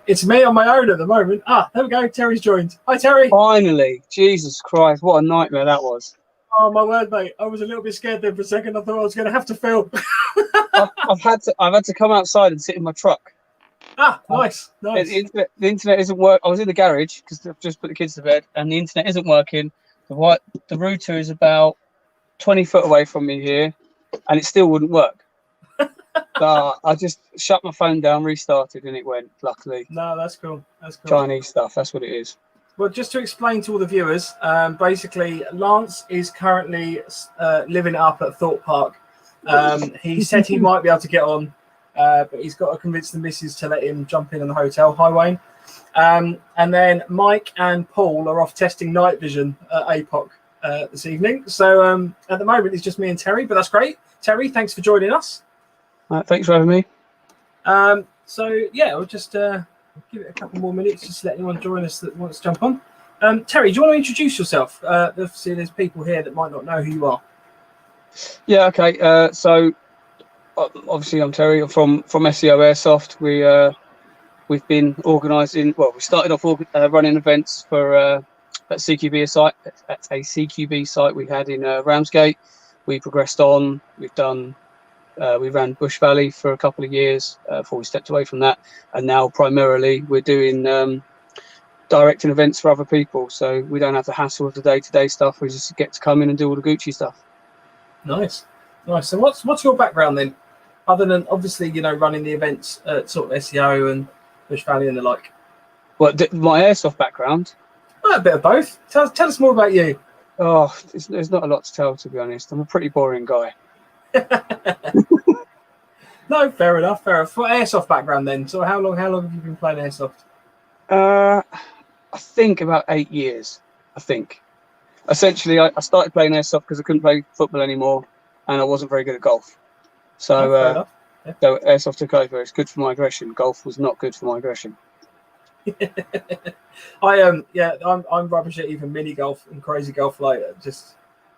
It's me on my own at the moment. There we go. Terry's joined. Hi, Terry. Finally, Jesus Christ, what a nightmare that was. Oh my word, mate! I was a little bit scared there for a second. I thought I was going to have to film. I've had to come outside and sit in my truck. Nice. The internet isn't working. I was in the garage because I've just put the kids to bed, and the internet isn't working. The router is about 20 foot away from me here, and it still wouldn't work. I just shut my phone down, restarted, and it went. Luckily. No, that's cool. That's cool. Chinese stuff. That's what it is. Well, just to explain to all the viewers, basically, Lance is currently living it up at Thorpe Park. He said he might be able to get on, but he's got to convince the missus to let him jump in on the hotel. Hi, Wayne. And then Mike and Paul are off testing night vision at APOC this evening. So at the moment, it's just me and Terry, but that's great. Terry, thanks for joining us. Thanks for having me. So, yeah, we'll just give it a couple more minutes just to let anyone join us that wants to jump on. Terry, do you want to introduce yourself? Obviously, there's people here that might not know who you are. Yeah, okay. So, obviously, I'm Terry. I'm from SEO Airsoft. We've been organising. Well, we started off running events for at CQB site. At a CQB site we had in Ramsgate. We progressed on. We ran Bush Valley for a couple of years before we stepped away from that, and now primarily we're doing directing events for other people. So we don't have the hassle of the day-to-day stuff. We just get to come in and do all the Gucci stuff. Nice. So what's your background then, other than obviously running the events at sort of SEO and Bush Valley and the like? Well, my airsoft background. A bit of both. Tell us more about you. Oh, there's not a lot to tell, to be honest. I'm a pretty boring guy. No, fair enough. For airsoft background then. So how long have you been playing airsoft? I think about 8 years. I think. Essentially, I started playing airsoft because I couldn't play football anymore, and I wasn't very good at golf. So, so airsoft took over. It's good for my aggression. Golf was not good for my aggression. I'm rubbish at even mini golf and crazy golf.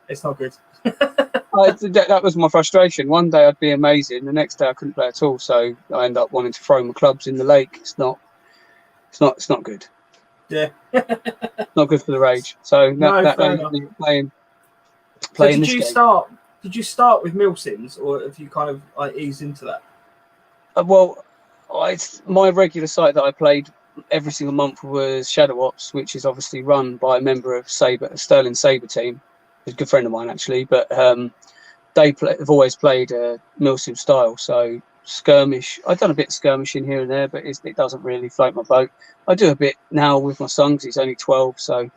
It's not good. That was my frustration. One day I'd be amazing, the next day I couldn't play at all. So I end up wanting to throw my clubs in the lake. It's not good. Yeah, not good for the rage. So playing. So did you start with Milsims, or have you kind of eased into that? It's my regular site that I played every single month was Shadow Ops, which is obviously run by a member of Sterling Sabre team. He's a good friend of mine actually, but they've always played Milsim style. So skirmish, I've done a bit of skirmishing here and there, but it doesn't really float my boat. I do a bit now with my son because he's only 12, so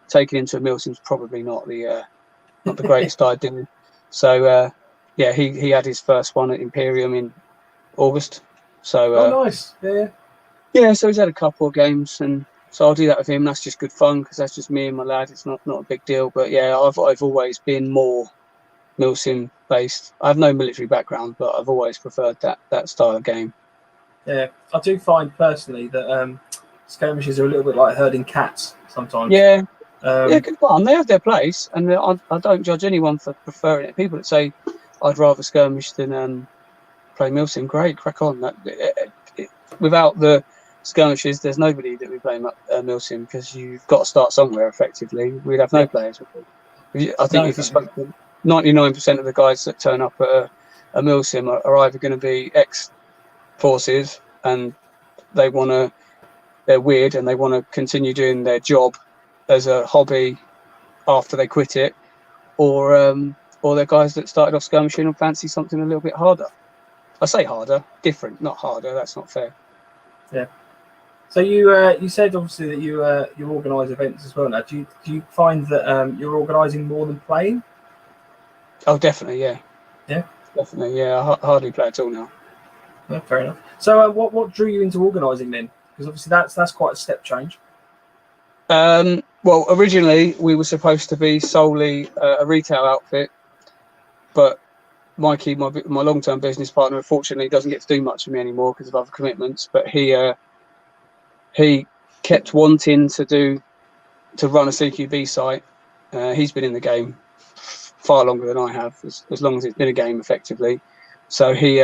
taking him to a Milsim's probably not the greatest idea. So he had his first one at Imperium in August. So nice, yeah. So he's had a couple of games, and so I'll do that with him. That's just good fun because that's just me and my lad. It's not a big deal. But yeah, I've always been more Milsim based. I have no military background, but I've always preferred that style of game. Yeah, I do find personally that skirmishes are a little bit like herding cats sometimes. Yeah, good fun. They have their place, and I don't judge anyone for preferring it. People that say I'd rather skirmish than play Milsim, great, crack on. Without the skirmishes, there's nobody that we play Milsim because you've got to start somewhere. Effectively, we'd have no players. I think if you spoke to 99% of the guys that turn up at a Milsim are either going to be ex-forces and they're weird and they want to continue doing their job as a hobby after they quit it, or they're guys that started off skirmishing and fancy something a little bit harder. I say harder, different, not harder. That's not fair. Yeah. So you said obviously that you organise events as well now. Do you find that you're organising more than playing? Oh, definitely, yeah. Yeah, definitely, yeah. I hardly play at all now. Yeah, fair enough. So what drew you into organising then? Because obviously that's quite a step change. Well, originally we were supposed to be solely a retail outfit, but Mikey, my long-term business partner, unfortunately doesn't get to do much for me anymore because of other commitments. But he kept wanting to run a CQB site. He's been in the game far longer than I have, as long as it's been a game effectively. So he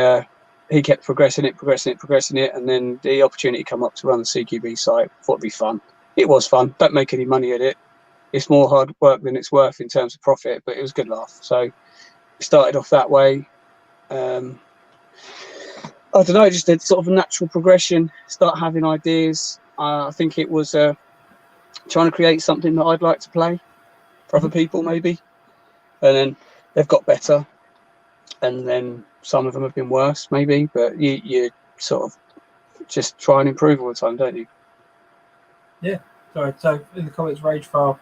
he kept progressing it, and then the opportunity come up to run the CQB site. Thought it'd be fun. It was fun. Don't make any money at it. It's more hard work than it's worth in terms of profit, but it was a good laugh. So we started off that way. I don't know, just a sort of a natural progression. Start having ideas. I think it was trying to create something that I'd like to play for other people, maybe. And then they've got better, and then some of them have been worse, maybe. But you sort of just try and improve all the time, don't you? Yeah. Sorry. So in the comments, Ragefile,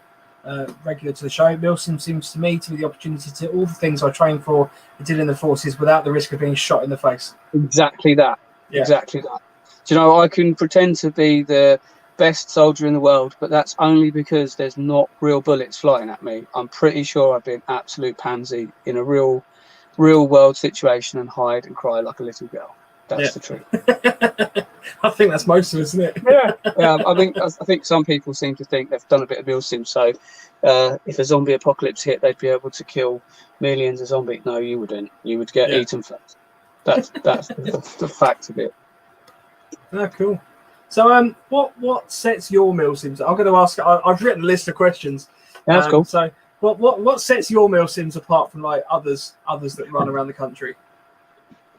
regular to the show. Milsim seems to me to be the opportunity to all the things I trained for and did in the forces without the risk of being shot in the face. Exactly that. Yeah. Exactly that. Do you know, I can pretend to be the best soldier in the world, but that's only because there's not real bullets flying at me. I'm pretty sure I'd be an absolute pansy in a real world situation and hide and cry like a little girl. That's the truth. I think that's most of us, isn't it? Yeah. I think some people seem to think they've done a bit of milsim, so if a zombie apocalypse hit, they'd be able to kill millions of zombies. No, you wouldn't. You would get eaten first. That's the fact of it. Oh, cool. So, what sets your milsims? I'm going to ask. I've written a list of questions. Yeah, that's cool. So, what sets your milsims apart from like others that run around the country?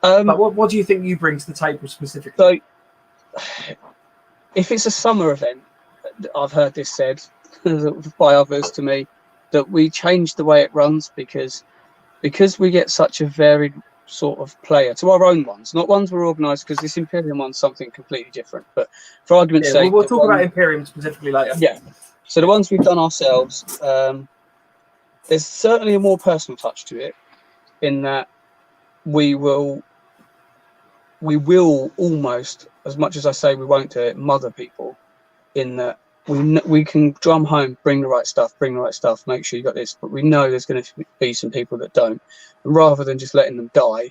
Like what do you think you bring to the table specifically? So, if it's a summer event, I've heard this said by others to me that we change the way it runs because we get such a varied sort of player to our own ones, not ones we're organised, because this Imperium one's something completely different. But for argument's sake, we'll talk about Imperium specifically later. Yeah. So the ones we've done ourselves, there's certainly a more personal touch to it, in that we will almost, as much as I say we won't do it, mother people, in that we can drum home, bring the right stuff, make sure you got this, but we know there's going to be some people that don't. And rather than just letting them die,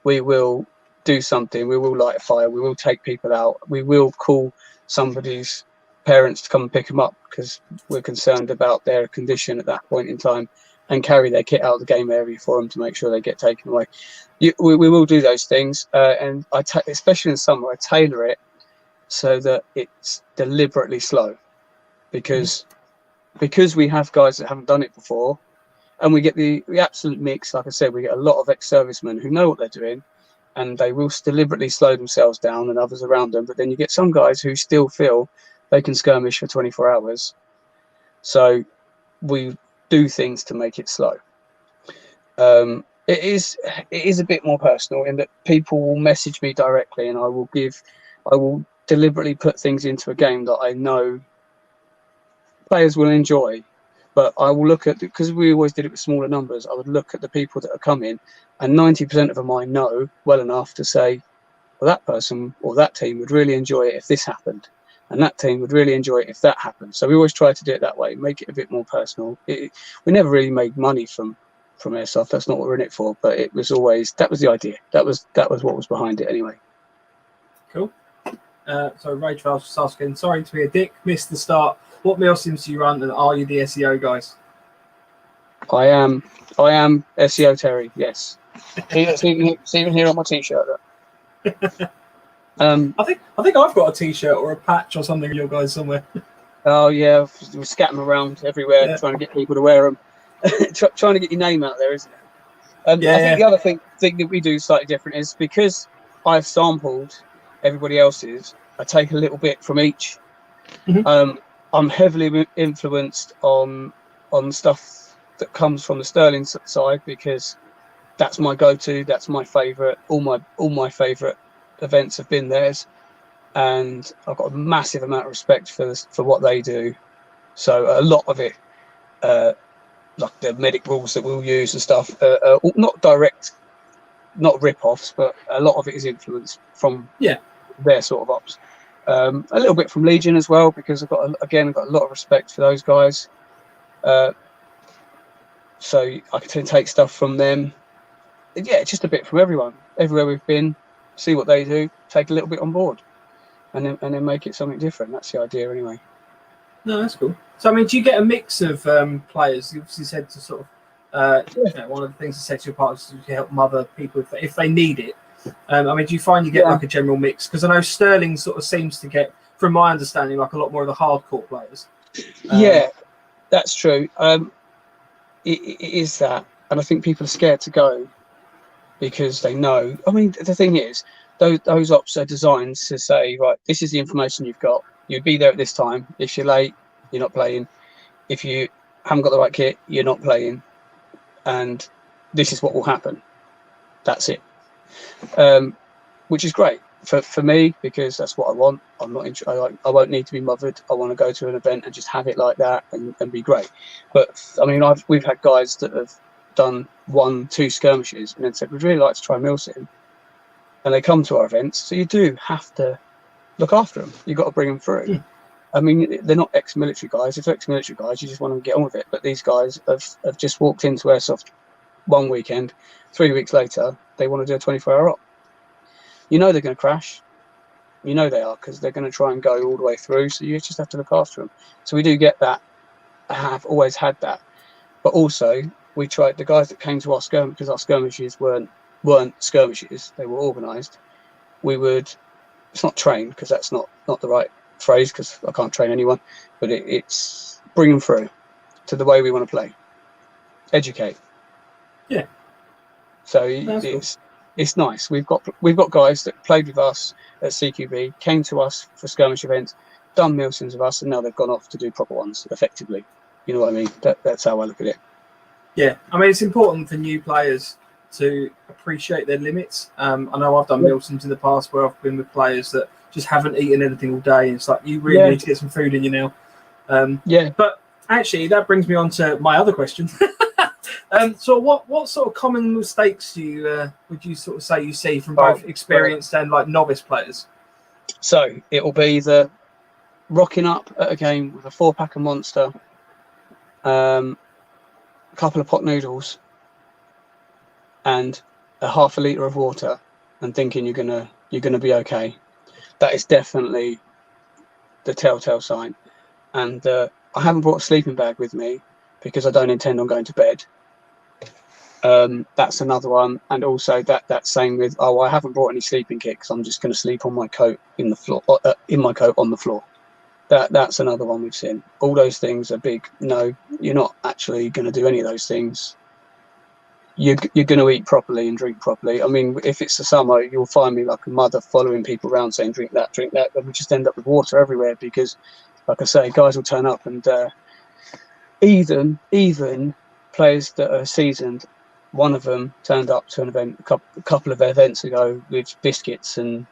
we will do something. We will light a fire. We will take people out. We will call somebody's parents to come and pick them up because we're concerned about their condition at that point in time, and carry their kit out of the game area for them to make sure they get taken away. We will do those things, and especially in summer, I tailor it so that it's deliberately slow, because we have guys that haven't done it before, and we get the absolute mix. Like I said, we get a lot of ex-servicemen who know what they're doing, and they will deliberately slow themselves down and others around them. But then you get some guys who still feel they can skirmish for 24 hours. So we do things to make it slow. It is a bit more personal in that people will message me directly, and I will deliberately put things into a game that I know players will enjoy. But I will look at, because we always did it with smaller numbers, I would look at the people that are coming, and 90% of them I know well enough to say, well, that person or that team would really enjoy it if this happened, and that team would really enjoy it if that happened. So we always try to do it that way, make it a bit more personal. We never really made money from Airsoft. That's not what we're in it for. But it was always, that was the idea. That was what was behind it anyway. Cool. So Rage Valve was asking, sorry to be a dick, missed the start. What milsims do you run, and are you the SEO guys? I am SEO Terry. Yes. It's even here on my t-shirt. I think I've got a t-shirt or a patch or something of your guys somewhere. Oh yeah, we scatter them around everywhere, trying to get people to wear them. Trying to get your name out there, isn't it? I think the other thing that we do slightly different is, because I've sampled everybody else's, I take a little bit from each. Mm-hmm. I'm heavily influenced on stuff that comes from the Sterling side, because that's my go-to, that's my favourite. All my favourite events have been theirs, and I've got a massive amount of respect for what they do. So a lot of it, like the medic rules that we'll use and stuff, not direct, not rip-offs, but a lot of it is influenced from their sort of ops. A little bit from Legion as well, because I've got a lot of respect for those guys. So I can take stuff from them. Yeah, just a bit from everyone. Everywhere we've been, see what they do, take a little bit on board, and then make it something different. That's the idea anyway. No, that's cool. So, I mean, do you get a mix of players? You obviously said to sort of, one of the things that sets you apart is to help mother people if they need it. I mean, do you find you get Yeah. like a general mix? Because I know Sterling sort of seems to get, from my understanding, like a lot more of the hardcore players. Yeah, that's true. It is that, and I think people are scared to go because they know. I mean, the thing is, those ops are designed to say, right, this is the information you've got. You'd be there at this time. If you're late, you're not playing. If you haven't got the right kit, you're not playing. And this is what will happen. That's it. Which is great for me because that's what I want. I'm not. I won't need to be mothered. I want to go to an event and just have it like that and be great. But I mean, we've had guys that have done 1-2 skirmishes and then said we'd really like to try Milsim, and they come to our events. So you do have to look after them. You've got to bring them through. I mean, they're not ex-military guys. If they're ex-military guys, you just want them to get on with it. But these guys have just walked into Airsoft one weekend. 3 weeks later, they want to do a 24-hour op. You know they're going to crash. You know they are because they're going to try and go all the way through. So you just have to look after them. So we do get that. I have always had that. But also, we tried the guys that came to our skirmish because our skirmishes weren't skirmishes. They were organised. We would. It's not train because that's not the right phrase because I can't train anyone. But it's bring them through to the way we want to play. Educate. Yeah. So it's nice. We've got guys that played with us at CQB, came to us for skirmish events, done Milsims with us, and now they've gone off to do proper ones effectively. You know what I mean? That's how I look at it. Yeah, I mean, it's important for new players to appreciate their limits. I know I've done Milsims in the past where I've been with players that just haven't eaten anything all day, and it's like you really need to get some food in you now. But actually, that brings me on to my other question. So what sort of common mistakes would you sort of say you see from both experienced and like novice players? So it will be the rocking up at a game with a 4-pack of Monster, a couple of pot noodles, and a half a litre of water, and thinking you're gonna be okay. That is definitely the telltale sign. And I haven't brought a sleeping bag with me because I don't intend on going to bed. That's another one, and also that same with I haven't brought any sleeping kit because I'm just going to sleep on my coat in my coat on the floor. That's another one we've seen. All those things are big. No, you're not actually going to do any of those things. You're going to eat properly and drink properly. I mean, if it's the summer, you'll find me like a mother following people around saying drink that, and we just end up with water everywhere because, like I say, guys will turn up and even players that are seasoned. One of them turned up to an event a couple of events ago with biscuits and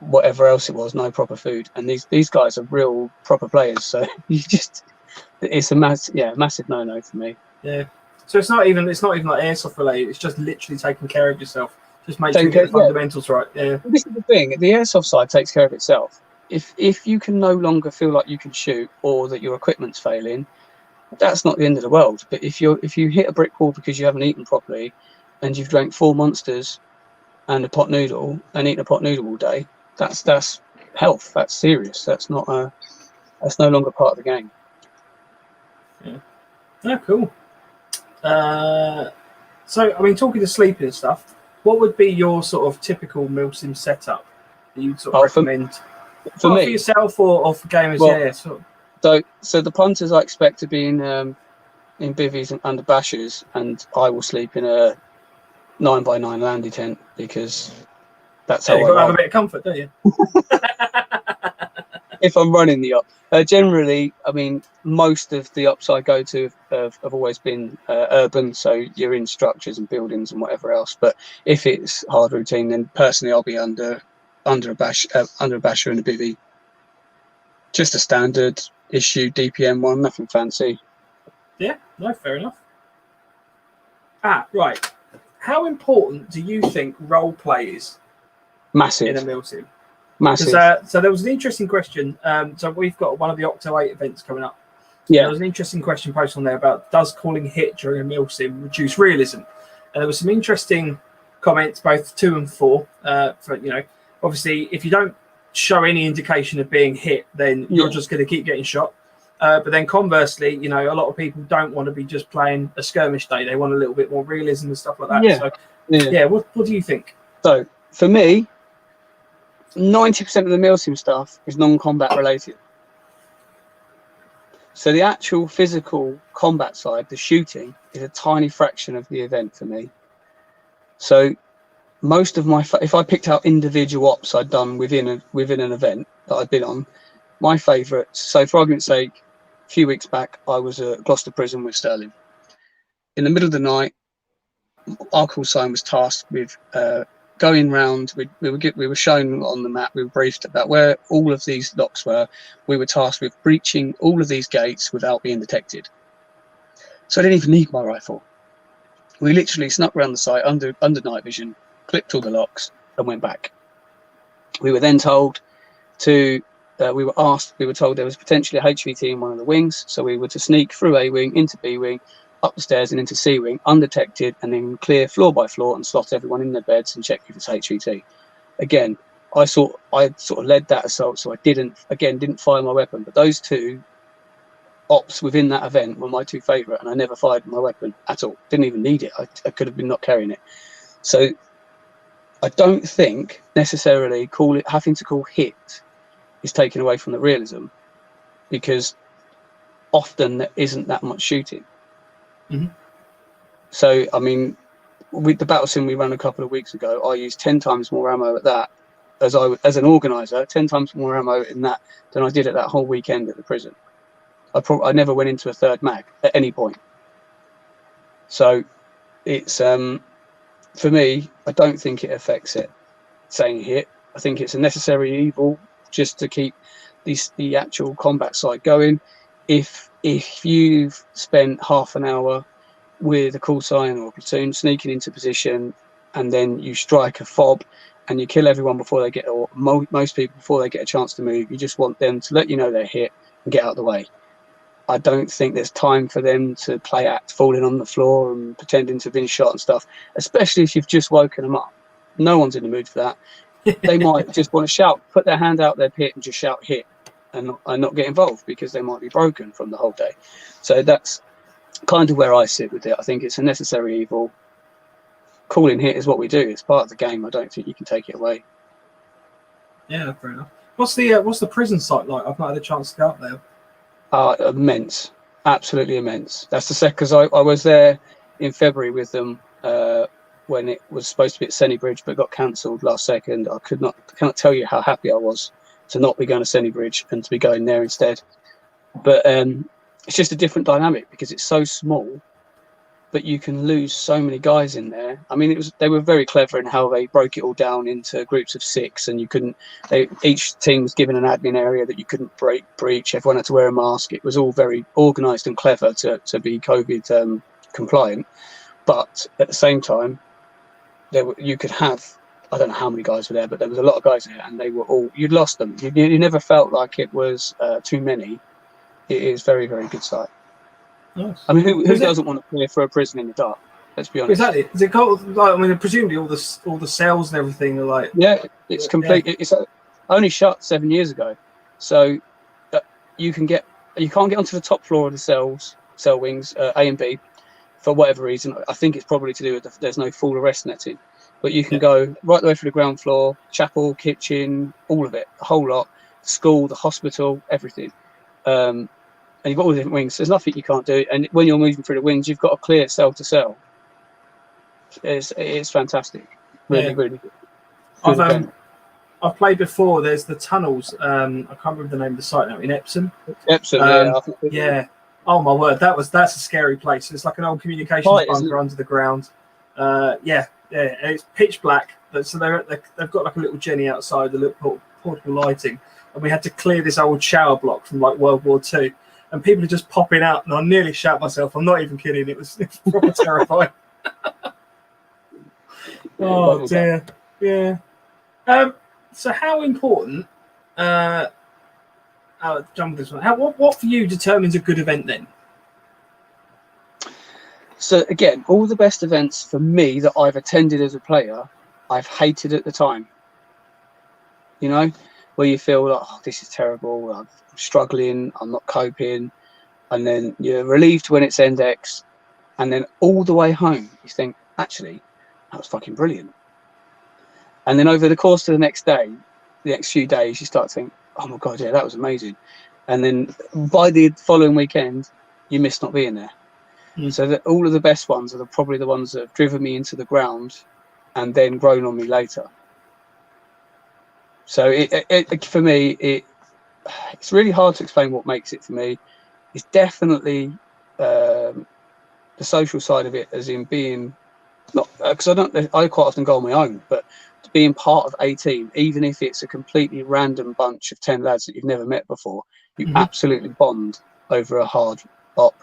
whatever else it was, no proper food. And these guys are real proper players. So it's a massive no-no for me. Yeah. So it's not even like airsoft related. It's just literally taking care of yourself. Just make sure you get the fundamentals right. Yeah. This is the thing. The airsoft side takes care of itself. If you can no longer feel like you can shoot or that your equipment's failing, that's not the end of the world. But if you hit a brick wall because you haven't eaten properly and you've drank 4 Monsters and a pot noodle and eaten a pot noodle all day, that's health. That's serious. That's no longer part of the game. Yeah. Oh, cool. So I mean, talking to sleeping and stuff, what would be your sort of typical Milsim setup that you'd sort of recommend for me, for yourself or for gamers? Well, So the punters I expect to be in bivvies and under bashers, and I will sleep in a 9x9 landy tent because that's how you've got to have a bit of comfort, don't you? If I'm running the op. Generally, I mean, most of the ops I go to have always been urban, so you're in structures and buildings and whatever else. But if it's hard routine, then personally I'll be under a basher and a bivvy. Just a standard issue DPM one, nothing fancy. Yeah, no, fair enough. Right. How important do you think role play is? Massive. In a Milsim? Massive. So there was an interesting question. So we've got one of the Octo 8 events coming up. Yeah. There was an interesting question posted on there about does calling hit during a Milsim reduce realism? And there was some interesting comments, both 2 and 4. For obviously, if you don't show any indication of being hit, then you're just going to keep getting shot. But then conversely, a lot of people don't want to be just playing a skirmish day. They want a little bit more realism and stuff like that. Yeah. So, what do you think? So for me, 90% of the Milsim stuff is non-combat related. So the actual physical combat side, the shooting, is a tiny fraction of the event for me. So most of my, if I picked out individual ops I'd done within an event that I'd been on, my favourites. So for argument's sake, a few weeks back, I was at Gloucester Prison with Sterling. In the middle of the night, our call sign was tasked with going round. We were shown on the map. We were briefed about where all of these locks were. We were tasked with breaching all of these gates without being detected. So I didn't even need my rifle. We literally snuck around the site under night vision, clipped all the locks, and went back. We were then told to. We were told there was potentially a HVT in one of the wings, so we were to sneak through A wing into B wing, up the stairs and into C wing, undetected, and then clear floor by floor and slot everyone in their beds and check if it's HVT. Again, I sort of led that assault, so I didn't fire my weapon. But those two ops within that event were my two favourite, and I never fired my weapon at all. Didn't even need it. I could have been not carrying it. So I don't think necessarily having to call hit is taken away from the realism, because often there isn't that much shooting. Mm-hmm. So, I mean, with the battle sim we ran a couple of weeks ago, I used 10 times more ammo at that as an organizer, 10 times more ammo in that than I did at that whole weekend at the prison. I never went into a third mag at any point. So it's for me, I don't think it affects it saying hit. I think it's a necessary evil just to keep the actual combat side going. If you've spent half an hour with a call sign or a platoon sneaking into position, and then you strike a fob and you kill everyone before they get, or most people before they get a chance to move, you just want them to let you know they're hit and get out of the way. I don't think there's time for them to play act, falling on the floor and pretending to have been shot and stuff, especially if you've just woken them up. No one's in the mood for that. They might just want to shout, put their hand out their pit and just shout hit and not get involved because they might be broken from the whole day. So that's kind of where I sit with it. I think it's a necessary evil. Calling hit is what we do. It's part of the game. I don't think you can take it away. Yeah, fair enough. What's the prison site like? I've not had a chance to go up there. Immense, absolutely immense. That's the second, because I was there in February with them when it was supposed to be at Senny Bridge, but got cancelled last second. I cannot tell you how happy I was to not be going to Senny Bridge and to be going there instead. But it's just a different dynamic because it's so small, but you can lose so many guys in there. I mean, they were very clever in how they broke it all down into groups of 6, and each team was given an admin area that you couldn't breach. Everyone had to wear a mask. It was all very organised and clever to be COVID compliant. But at the same time, you could have, I don't know how many guys were there, but there was a lot of guys there, and they were all, you'd lost them. You never felt like it was too many. It is very, very good site. Nice. I mean, who doesn't want to play for a prison in the dark? Let's be honest. Exactly. Is it called, like, I mean, presumably all the cells and everything are like. Yeah, it's complete. Yeah. It's only shut 7 years ago, so you can't get onto the top floor of the cell wings, A and B, for whatever reason. I think it's probably to do with there's no full arrest netting, but you can go right the way through the ground floor, chapel, kitchen, all of it, the whole lot, school, the hospital, everything. And you've got all the different wings. There's nothing you can't do. And when you're moving through the wings, you've got a clear cell to cell. It's fantastic. Really, really good. I've played before. There's the tunnels. I can't remember the name of the site now. In Epsom. Epsom, yeah. Oh my word, that's a scary place. It's like an old communications bunker under the ground. Yeah. It's pitch black. So they've got like a little Jenny outside, the little portable lighting, and we had to clear this old shower block from like World War II. And people are just popping out, and I nearly shat myself. I'm not even kidding. It was proper terrifying. Oh dear, yeah. So how important? I'll jump this one. What for you determines a good event then? So again, all the best events for me that I've attended as a player, I've hated at the time. You know, where you feel like, oh, this is terrible. I'm struggling. I'm not coping. And then you're relieved when it's end X, and then all the way home you think, actually, that was fucking brilliant. And then over the course of the next few days, you start to think, oh my God, yeah, that was amazing. And then by the following weekend, you miss not being there. So that all of the best ones are probably the ones that have driven me into the ground and then grown on me later. So for me, it's really hard to explain what makes it for me. It's definitely the social side of it, as in being not, because I quite often go on my own, but being part of a team, even if it's a completely random bunch of 10 lads that you've never met before, you absolutely bond over a hard op.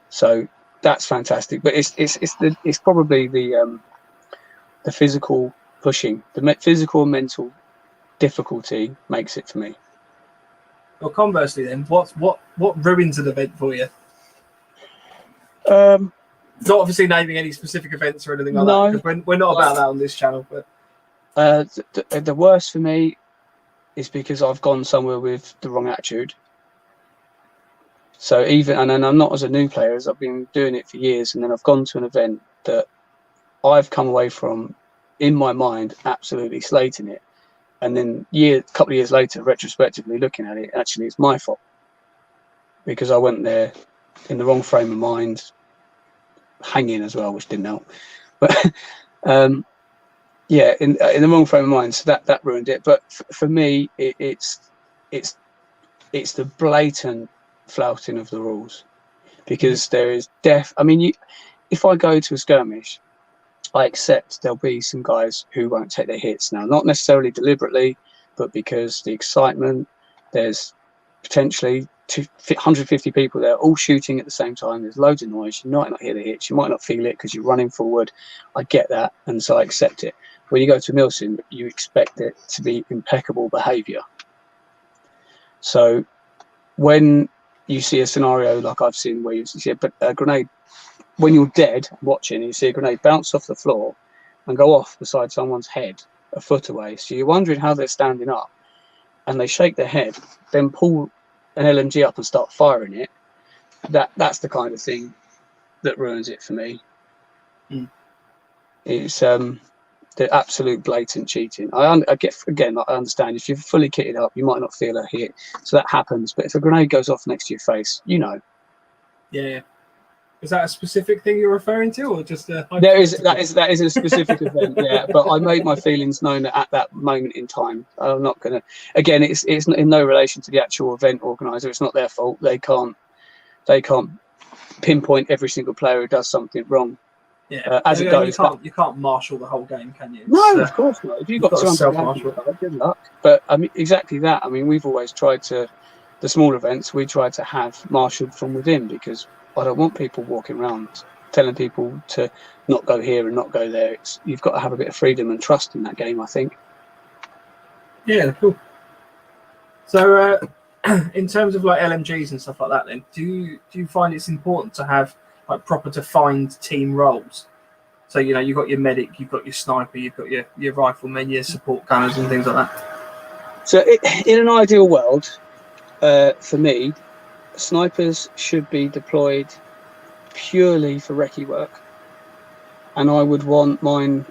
So that's fantastic. But it's probably the physical pushing, the physical and mental difficulty makes it for me. Well, conversely, then, what ruins an event for you? Not obviously naming any specific events or anything like that, because we're not about that on this channel. But the worst for me is because I've gone somewhere with the wrong attitude. So and I'm not as a new player, as I've been doing it for years, and then I've gone to an event that I've come away from, in my mind, absolutely slating it. And then a couple of years later, retrospectively looking at it, actually it's my fault because I went there in the wrong frame of mind, hanging as well, which didn't help. But in the wrong frame of mind, so that ruined it. But for me, it's the blatant flouting of the rules, because there is I mean, if I go to a skirmish, I accept there'll be some guys who won't take their hits now, not necessarily deliberately, but because the excitement, there's potentially 150 people there all shooting at the same time. There's loads of noise. You might not hear the hits. You might not feel it because you're running forward. I get that, and so I accept it. When you go to Milsim, you expect it to be impeccable behaviour. So when you see a scenario like I've seen where you see a grenade, when you're dead watching, you see a grenade bounce off the floor and go off beside someone's head a foot away. So you're wondering how they're standing up, and they shake their head, then pull an LMG up and start firing it. That's the kind of thing that ruins it for me. It's the absolute blatant cheating. I understand if you're fully kitted up, you might not feel a hit, so that happens. But if a grenade goes off next to your face, you know. Yeah. Is that a specific thing you're referring to, or just a? That is a specific event, yeah. But I made my feelings known at that moment in time. I'm not gonna. Again, it's in no relation to the actual event organizer. It's not their fault. They can't pinpoint every single player who does something wrong. Yeah, as it goes, you can't marshal the whole game, can you? No, of course not. If you've got 200, good luck. But I mean, exactly that. I mean, we've always tried to, the small events, we try to have marshalled from within, because I don't want people walking around telling people to not go here and not go there. You've got to have a bit of freedom and trust in that game, I think. Yeah, cool. So, in terms of like LMGs and stuff like that, then do you find it's important to have like proper defined team roles? So you've got your medic, you've got your sniper, you've got your riflemen, your support gunners, and things like that. So, in an ideal world, for me, snipers should be deployed purely for recce work, and I would want mine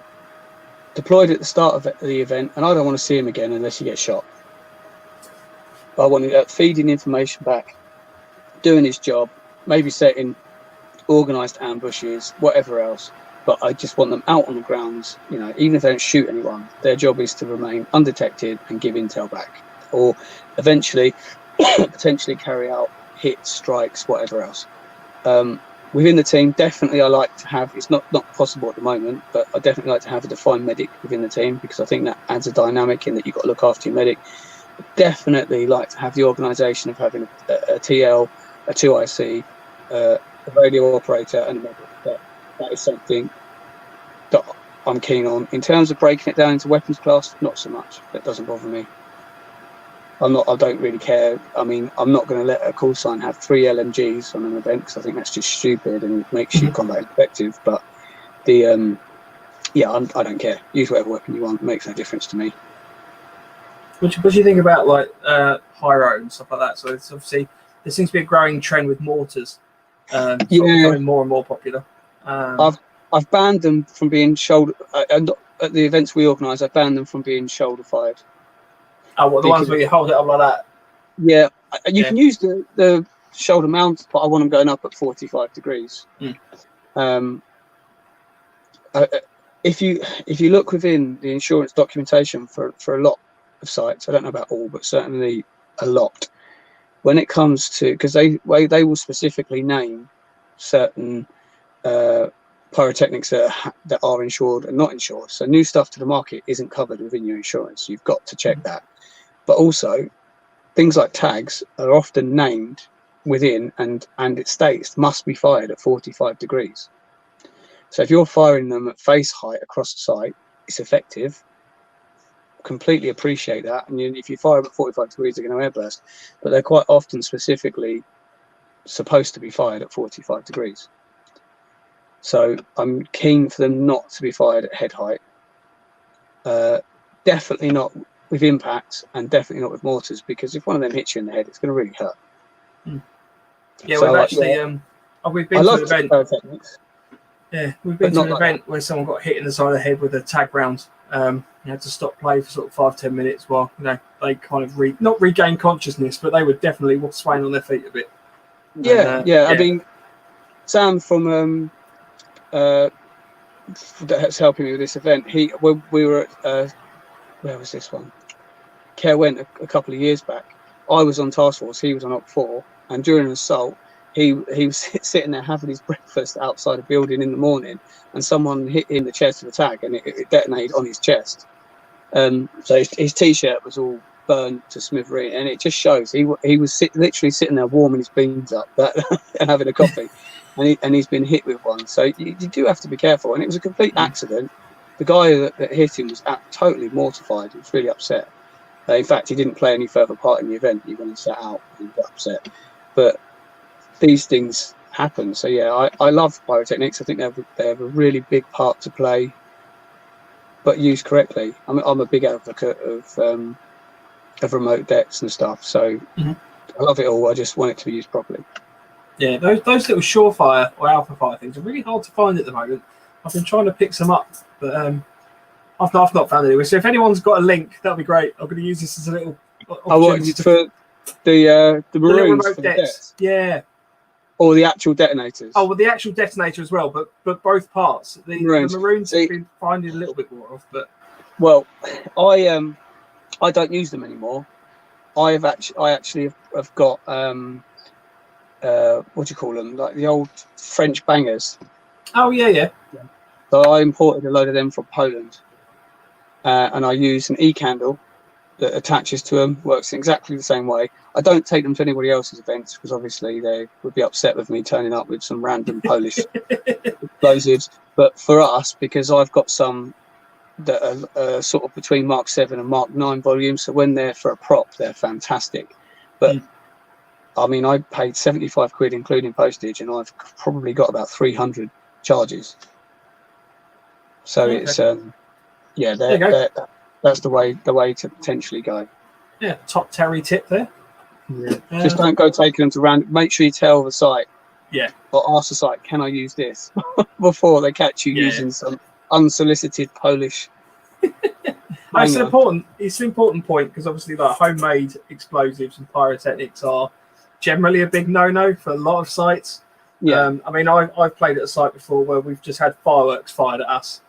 deployed at the start of the event, and I don't want to see him again unless he gets shot. I want him feeding information back, doing his job, maybe setting organised ambushes, whatever else, but I just want them out on the grounds. Even if they don't shoot anyone, their job is to remain undetected and give intel back, or eventually potentially carry out hits, strikes, whatever else. Within the team, definitely I like to have, it's not possible at the moment, but I definitely like to have a defined medic within the team, because I think that adds a dynamic in that you've got to look after your medic. Definitely like to have the organisation of having a TL, a 2IC, a radio operator, and a medic. That is something that I'm keen on. In terms of breaking it down into weapons class, not so much. That doesn't bother me. I don't really care. I mean, I'm not going to let a call sign have 3 LMGs on an event, because I think that's just stupid and makes you combat effective. But I don't care. Use whatever weapon you want. It makes no difference to me. What do you think about like Pyro and stuff like that? So it's obviously there seems to be a growing trend with mortars. Becoming more and more popular. I've banned them from being shoulder. at the events we organise, I ban them from being shoulder fired. Oh, what, the ones Because- where you hold it up like that? Yeah, you Yeah. can use the shoulder mount, but I want them going up at 45 degrees. Mm. If you look within the insurance documentation for a lot of sites, I don't know about all, but certainly a lot, when it comes to, because they will specifically name certain pyrotechnics that are insured and not insured. So new stuff to the market isn't covered within your insurance. You've got to check that. But also things like tags are often named within, and it states must be fired at 45 degrees. So if you're firing them at face height across the site, it's effective. Completely appreciate that. And if you fire them at 45 degrees, they're going to airburst. But they're quite often specifically supposed to be fired at 45 degrees. So I'm keen for them not to be fired at head height. Definitely not with impacts, and definitely not with mortars, because if one of them hits you in the head, it's going to really hurt. Yeah, So, we've actually we've been I to love an event. pyrotechnics. Yeah, we've been But to not an like event where someone got hit in the side of the head with a tag round. You had to stop play for sort of 5-10 minutes while they kind of not regain consciousness, but they were definitely swaying on their feet a bit. Yeah. I mean, Sam from that's helping me with this event. We were at where was this one? Care went a couple of years back. I was on task force. He was on Op 4, and during an assault, he was sitting there having his breakfast outside a building in the morning, and someone hit him in the chest with a tag, and it detonated on his chest. So his t-shirt was all burned to smithereens, and it just shows he was literally sitting there warming his beans up and having a coffee, and he's been hit with one. So you do have to be careful, and it was a complete accident. The guy that hit him was totally mortified. He was really upset. In fact, he didn't play any further part in the event. He went and sat out and got upset. But these things happen. So yeah, I love pyrotechnics. I think they have a really big part to play, but used correctly. I'm a big advocate of remote decks and stuff. So I love it all. I just want it to be used properly. Yeah, those little Surefire or Alpha Fire things are really hard to find at the moment. I've been trying to pick some up, but I've not found any. So if anyone's got a link, that'd be great. I'm going to use this as a little. I want you for the maroons remote for decks. the decks, Yeah. or the actual detonators. Oh, well, the actual detonator as well, but both parts. The maroons have been finding a little bit more of, but well, I don't use them anymore. I actually have got what do you call them? Like the old French bangers. oh yeah. So I imported a load of them from Poland, and I use an e-candle that attaches to them. Works in exactly the same way. I don't take them to anybody else's events because obviously they would be upset with me turning up with some random Polish explosives. But for us, because I've got some that are sort of between Mark 7 and Mark 9 volumes, so when they're for a prop, they're fantastic. But I mean, I paid 75 quid including postage, and I've probably got about 300 charges. So it's that's the way to potentially go. Yeah, top Terry tip there. Yeah. Just don't go taking them to random. Make sure you tell the site. Yeah. Or ask the site, can I use this before they catch you using some unsolicited Polish. It's an important point because obviously like homemade explosives and pyrotechnics are generally a big no-no for a lot of sites. Yeah. I mean, I've played at a site before where we've just had fireworks fired at us.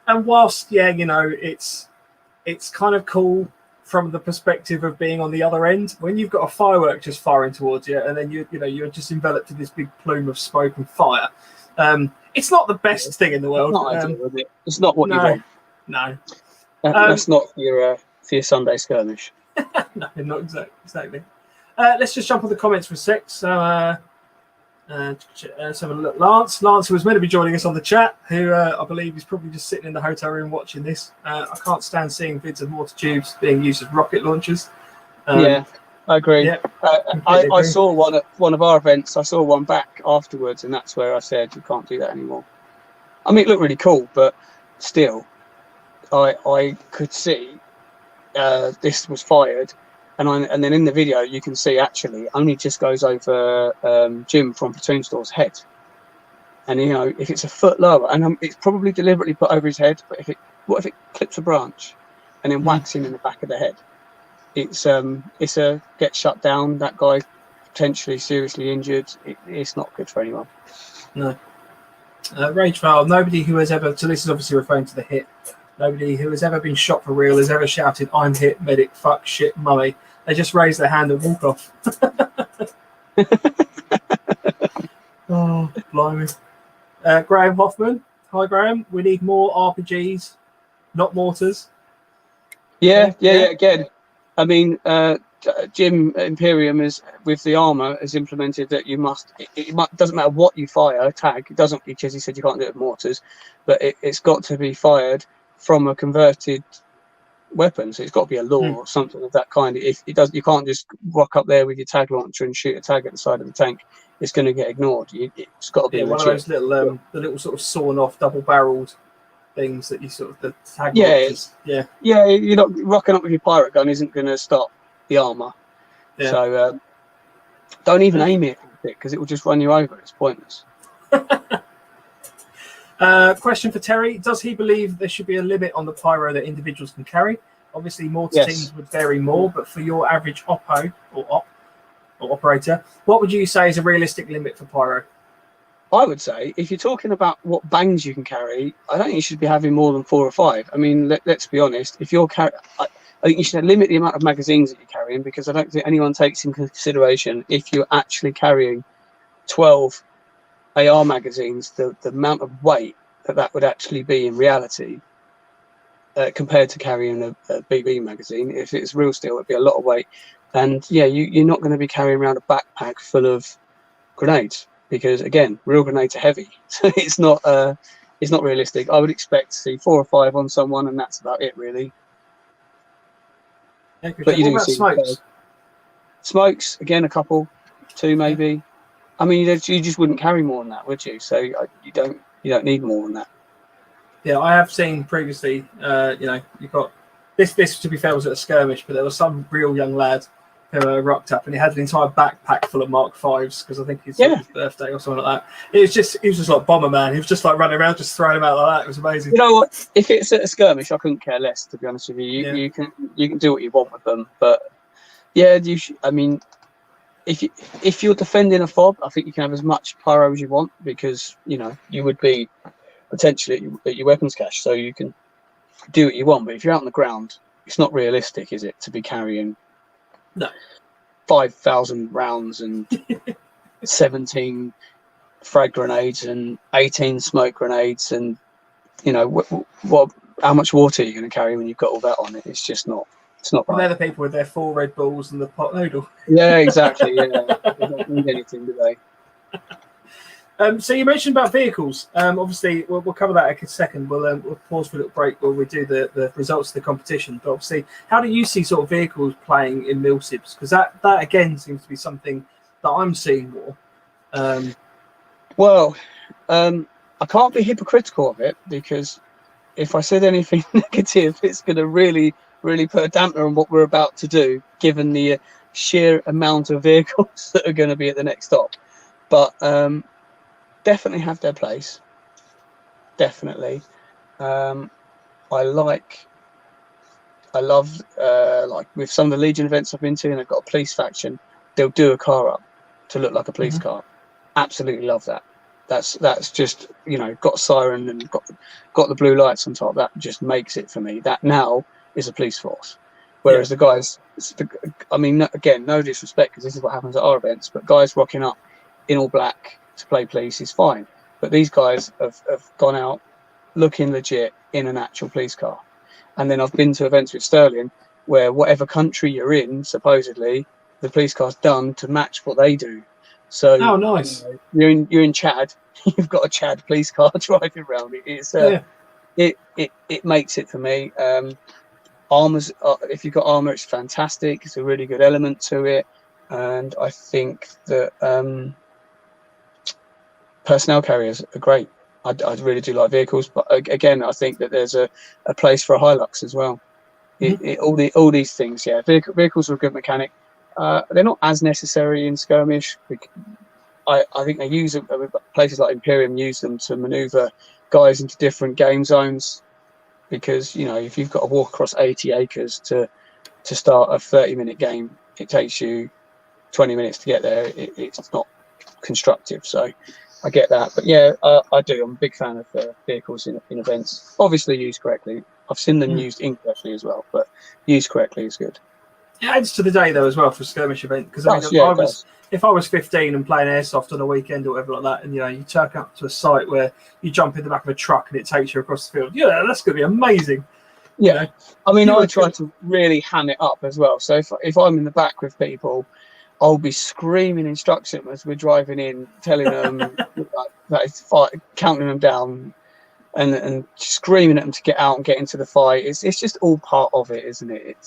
And whilst, it's kind of cool from the perspective of being on the other end, when you've got a firework just firing towards you, and then you're just enveloped in this big plume of smoke and fire. It's not the best thing in the world. It's not what you want. No. That's not for your Sunday skirmish. No, not exactly. Let's just jump on the comments for a sec. So, let's have a look. Lance, who was meant to be joining us on the chat, who I believe is probably just sitting in the hotel room watching this. I can't stand seeing vids of mortar tubes being used as rocket launchers. Yeah, I agree. Yeah, I saw one at one of our events. I saw one back afterwards, and that's where I said you can't do that anymore. I mean, it looked really cool, but still, I could see this was fired. And then in the video, you can see actually only just goes over Jim from Platoon Store's head. And if it's a foot lower, and it's probably deliberately put over his head, but what if it clips a branch and then whacks him in the back of the head? It's a get shut down. That guy potentially seriously injured. It's not good for anyone. No. Rage Val, nobody who has ever, so this is obviously referring to the hit, nobody who has ever been shot for real has ever shouted, "I'm hit, medic, fuck, shit, mummy." They just raise their hand and walk off. Oh, blimey. Graham Hoffman. Hi, Graham. We need more RPGs, not mortars. Yeah. Again, I mean, Jim Imperium is with the armor has implemented that you must. It doesn't matter what you fire, tag. It doesn't, because he said you can't do it with mortars, but it's got to be fired from a converted weapon. So it's got to be a law or something of that kind. If it does, you can't just rock up there with your tag launcher and shoot a tag at the side of the tank. It's going to get ignored. It's got to be one of those little, the little sort of sawn off, double-barreled things that you sort of the tag. Yeah. You're not rocking up with your pirate gun. Isn't going to stop the armor. Yeah. So don't even aim it because it will just run you over. It's pointless. Question for Terry: does he believe there should be a limit on the pyro that individuals can carry? Obviously, mortar teams would vary more, but for your average oppo or operator, what would you say is a realistic limit for pyro? I would say, if you're talking about what bangs you can carry, I don't think you should be having more than 4 or 5. I mean, let's be honest. If you're I think you should limit the amount of magazines that you're carrying, because I don't think anyone takes into consideration if you're actually carrying 12 AR magazines, the amount of weight that would actually be in reality compared to carrying a BB magazine. If it's real steel, it'd be a lot of weight. And yeah, you're not going to be carrying around a backpack full of grenades, because again, real grenades are heavy, so it's not realistic. I would expect to see 4 or 5 on someone, and that's about it, really. Yeah, but you do see smokes again, a couple, 2 maybe. I mean, you just wouldn't carry more than that, would you? So you don't need more than that. Yeah, I have seen previously. You've got this. To be fair, was at a skirmish, but there was some real young lad who rocked up, and he had an entire backpack full of Mark V's, because I think it's his birthday or something like that. He was just like Bomberman. He was just like running around, just throwing them out like that. It was amazing. You know what? If it's at a skirmish, I couldn't care less, to be honest with you. You can do what you want with them, but yeah, I mean, if you're defending a fob, I think you can have as much pyro as you want, because you would be potentially at your weapons cache, so you can do what you want. But if you're out on the ground, it's not realistic, is it, to be carrying 5,000 rounds and 17 frag grenades and 18 smoke grenades, and how much water are you going to carry when you've got all that on it? It's just not. It's not right. They're the people with their 4 Red Bulls and the pot noodle. Yeah, exactly. Yeah, they don't need anything, do they? So you mentioned about vehicles. Obviously, we'll cover that in a second. We'll pause for a little break while we do the results of the competition. But obviously, how do you see sort of vehicles playing in Milsips? Because that again seems to be something that I'm seeing more. I can't be hypocritical of it, because if I said anything negative, it's going to really put a damper on what we're about to do, given the sheer amount of vehicles that are going to be at the next stop. But definitely have their place. Definitely. I love like with some of the Legion events I've been to, and they've got a police faction, they'll do a car up to look like a police car. Absolutely love that. That's just, got a siren and got the blue lights on top. That just makes it for me. That now is a police force. Whereas the guys, again, no disrespect, because this is what happens at our events, but guys rocking up in all black to play police is fine. But these guys have gone out looking legit in an actual police car. And then I've been to events with Sterling where whatever country you're in, supposedly, the police car's done to match what they do. So nice. You're in Chad, you've got a Chad police car driving around. It makes it for me. Armors, if you've got armor, it's fantastic. It's a really good element to it, and I think that personnel carriers are great. I really do like vehicles, but again, I think that there's a place for a Hilux as well. All these things, vehicles are a good mechanic. They're not as necessary in skirmish I think they use them, places like Imperium use them to maneuver guys into different game zones, because if you've got to walk across 80 acres to start a 30-minute game, it takes you 20 minutes to get there. It's not constructive, so I get that. But yeah, I do. I'm a big fan of vehicles in events, obviously used correctly. I've seen them used incorrectly as well, but used correctly is good. It adds to the day though as well for a skirmish event, because if I was 15 and playing airsoft on a weekend or whatever like that, and you turn up to a site where you jump in the back of a truck and it takes you across the field, that's going to be amazing. Yeah, I mean, I try to really ham it up as well. So if I'm in the back with people, I'll be screaming instruction as we're driving in, telling them that it's fight, counting them down, and screaming at them to get out and get into the fight. It's just all part of it, isn't it?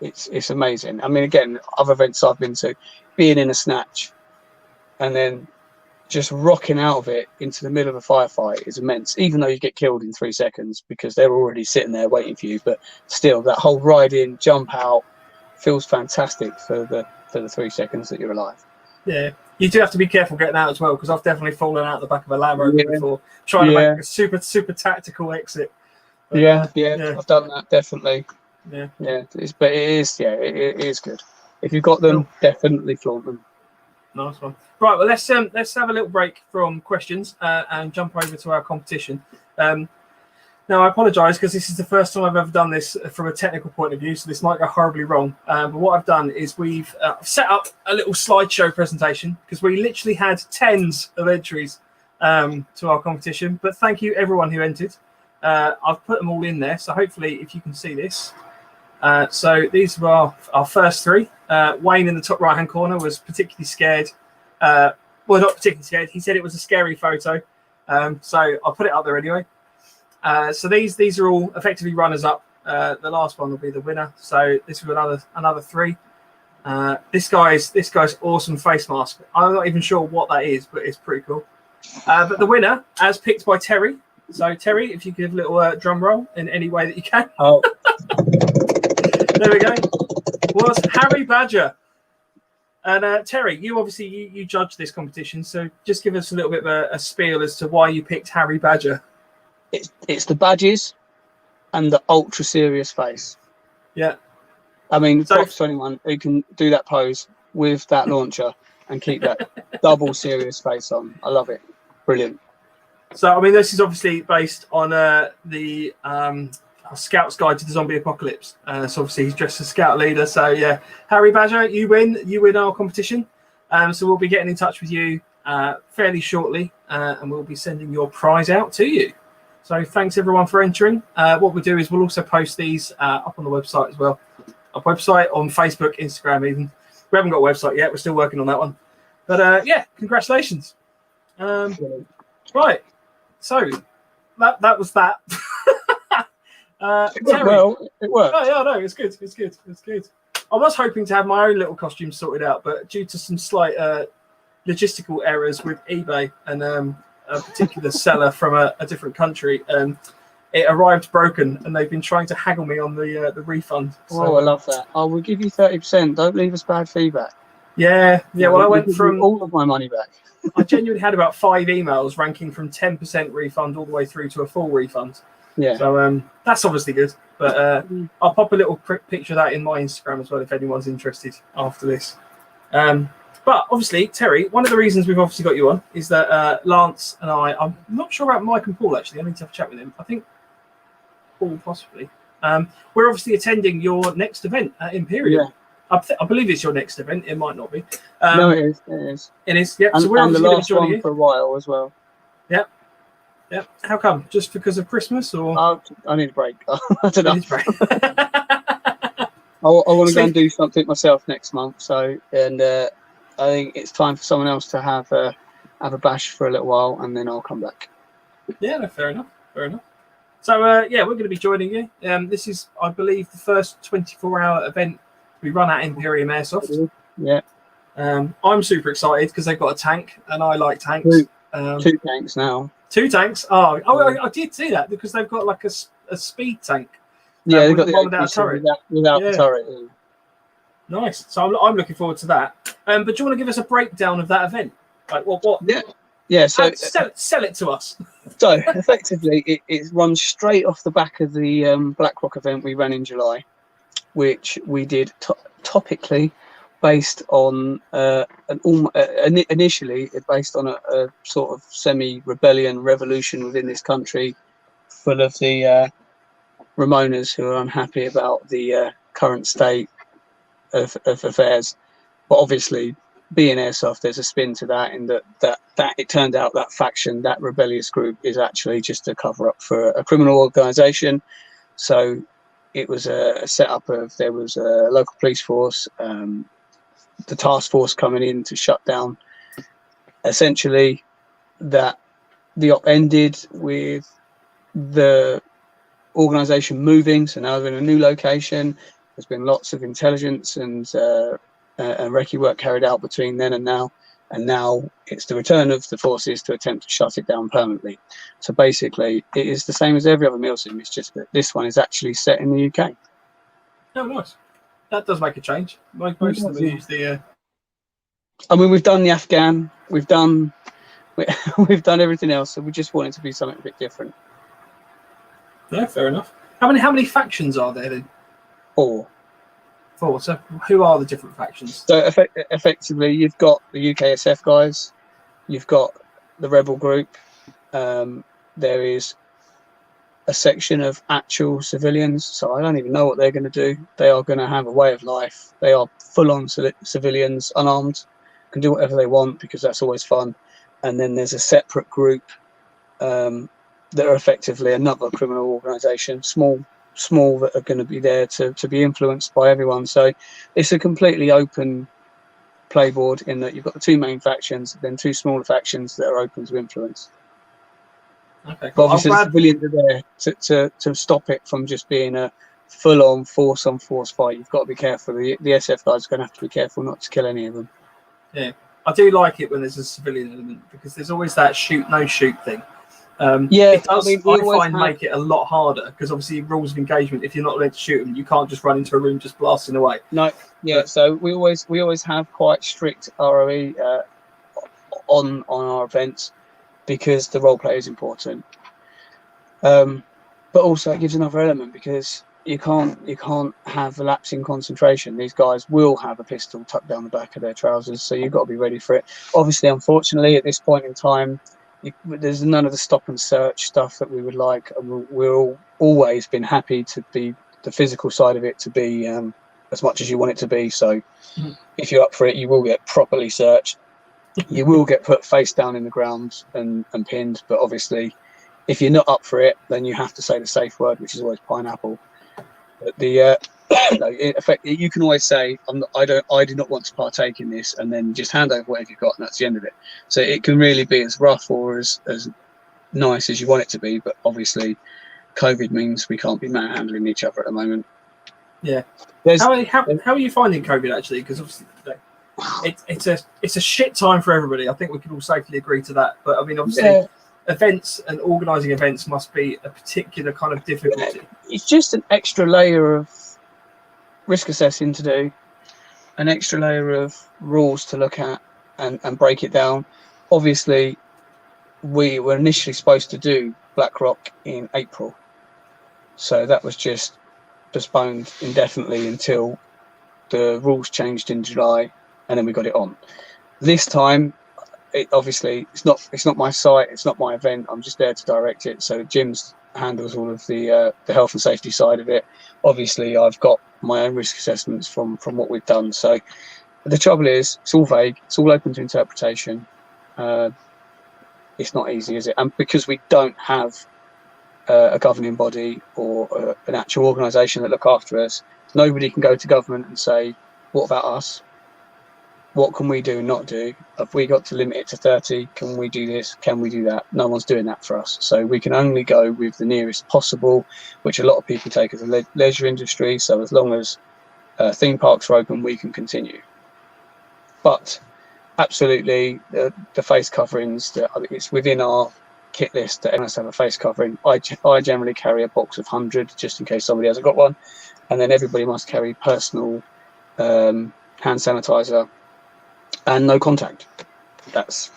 It's amazing. I mean, again, other events I've been to, being in a snatch and then just rocking out of it into the middle of a firefight is immense, even though you get killed in 3 seconds because they're already sitting there waiting for you. But still, that whole ride in, jump out feels fantastic for the 3 seconds that you're alive. Yeah, you do have to be careful getting out as well, because I've definitely fallen out the back of a Land Rover before trying to make a super tactical exit. But, I've done that, definitely. Yeah. But it is good. If you've got them, definitely flaunt them. Nice one. Right, well, let's have a little break from questions and jump over to our competition. Now, I apologise because this is the first time I've ever done this from a technical point of view, so this might go horribly wrong. But what I've done is we've set up a little slideshow presentation, because we literally had tens of entries to our competition. But thank you, everyone who entered. I've put them all in there, so hopefully if you can see this. So these were our first three. Wayne in the top right-hand corner was particularly scared. Well, not particularly scared. He said it was a scary photo. So I'll put it up there anyway. So these are all effectively runners-up. The last one will be the winner. So this is another three. This guy's awesome face mask. I'm not even sure what that is, but it's pretty cool. But the winner, as picked by Terry. So Terry, if you give a little drum roll in any way that you can. Oh. There we go. Was Harry Badger. And Terry, you obviously you judged this competition, so just give us a little bit of a spiel as to why you picked Harry Badger. It's the badges and the ultra serious face. Yeah. I mean, props to anyone who can do that pose with that launcher and keep that double serious face on. I love it. Brilliant. So, I mean, this is obviously based on the Scout's Guide to the Zombie Apocalypse. So, obviously, he's dressed as Scout leader. So, yeah, Harry Badger, you win our competition. So, we'll be getting in touch with you fairly shortly, and we'll be sending your prize out to you. So, thanks everyone for entering. What we'll do is we'll also post these up on the website as well. Our website, on Facebook, Instagram, even. We haven't got a website yet. We're still working on that one. But yeah, congratulations. Right. So that was that. Terry, well, it worked. Oh, yeah, no, it's good. It's good. I was hoping to have my own little costume sorted out, but due to some slight logistical errors with eBay and a particular seller from a different country, it arrived broken, and they've been trying to haggle me on the refund. So, I love that. I will give you 30%. Don't leave us bad feedback. Yeah. Well, I went from all of my money back. I genuinely had about 5 emails ranking from 10% refund all the way through to a full refund. Yeah. So that's obviously good. But I'll pop a little picture of that in my Instagram as well if anyone's interested after this. But obviously, Terry, one of the reasons we've obviously got you on is that Lance and I'm not sure about Mike and Paul, actually. I need to have a chat with him. I think Paul, possibly. We're obviously attending your next event at Imperium. Yeah. I believe it's your next event. It might not be. No, it is. It is. Yeah. So we're obviously going to be joining you for a while as well. Yep. How come? Just because of Christmas, or? I need a break. I don't know. I want to go and do something myself next month. So, and I think it's time for someone else to have a bash for a little while, and then I'll come back. Yeah. No, fair enough. So yeah, we're going to be joining you. This is, I believe, the first 24-hour event we run at Imperium Airsoft. Yeah. I'm super excited because they've got a tank, and I like tanks. 2 tanks now. 2 tanks? Oh, I did see that, because they've got like a speed tank. Yeah, they've got the one without a turret. Without the turret. Nice. So I'm looking forward to that. But do you want to give us a breakdown of that event? Like what? Yeah. So sell it to us. So effectively, it runs straight off the back of the BlackRock event we ran in July, which we did topically based on initially based on a sort of semi-rebellion revolution within this country, full of the Ramonas who are unhappy about the current state of affairs. But obviously, being airsoft, there's a spin to that, in that it turned out that faction, that rebellious group, is actually just a cover up for a criminal organisation. So it was a setup of, there was a local police force, the task force coming in to shut down. Essentially, that the op ended with the organisation moving, so now they're in a new location. There's been lots of intelligence and recce work carried out between then and now it's the return of the forces to attempt to shut it down permanently. So basically, it is the same as every other Milsim. It's just that this one is actually set in the UK. Oh, nice. That does make a change. Most of them use the. I mean, we've done the Afghan, we've done everything else, so we just want it to be something a bit different. Yeah, fair enough. How many factions are there then? Four. So who are the different factions? So effectively, you've got the UKSF guys, you've got the rebel group. There is a section of actual civilians, so I don't even know what they're going to do. They are going to have a way of life. They are full-on civilians, unarmed, can do whatever they want because that's always fun. And then there's a separate group that are effectively another criminal organisation, small, that are going to be there to be influenced by everyone. So it's a completely open playboard in that you've got the two main factions, then two smaller factions that are open to influence. Okay, cool. But obviously the civilians are there to stop it from just being a full-on force-on-force fight. You've got to be careful. The SF guys are going to have to be careful not to kill any of them. Yeah, I do like it when there's a civilian element because there's always that shoot, no shoot thing. It does, I find, make it a lot harder because obviously rules of engagement, if you're not meant to shoot them, you can't just run into a room just blasting away. No, yeah, so we always have quite strict ROE on our events because the role play is important. But also it gives another element because you can't have a lapse in concentration. These guys will have a pistol tucked down the back of their trousers, so you've got to be ready for it. Obviously, unfortunately, at this point in time, there's none of the stop and search stuff that we would like. We've always been happy to be the physical side of it to be as much as you want it to be. So if you're up for it, you will get properly searched. You will get put face down in the ground and pinned. But obviously, if you're not up for it, then you have to say the safe word, which is always pineapple. But in effect, you can always say, I do not want to partake in this, and then just hand over whatever you've got, and that's the end of it. So it can really be as rough or as nice as you want it to be, but obviously COVID means we can't be manhandling each other at the moment. Yeah. How are you finding COVID actually? Because obviously it's a shit time for everybody. I think we can all safely agree to that. But I mean, obviously, events and organising events must be a particular kind of difficulty. It's just an extra layer of risk assessing to do, an extra layer of rules to look at and break it down. Obviously, we were initially supposed to do BlackRock in April, so that was just postponed indefinitely until the rules changed in July, and then we got it on. This time, it's not my site, it's not my event. I'm just there to direct it. So Jim's handles all of the health and safety side of it. Obviously, I've got my own risk assessments from what we've done. So the trouble is, it's all vague. It's all open to interpretation. It's not easy, is it? And because we don't have a governing body or an actual organisation that look after us, nobody can go to government and say, "What about us? What can we do, not do? Have we got to limit it to 30? Can we do this? Can we do that?" No one's doing that for us. So we can only go with the nearest possible, which a lot of people take as a leisure industry. So as long as theme parks are open, we can continue. But absolutely, the face coverings, it's within our kit list that everyone has to have a face covering. I generally carry a box of 100 just in case somebody hasn't got one. And then everybody must carry personal hand sanitizer, and no contact. That's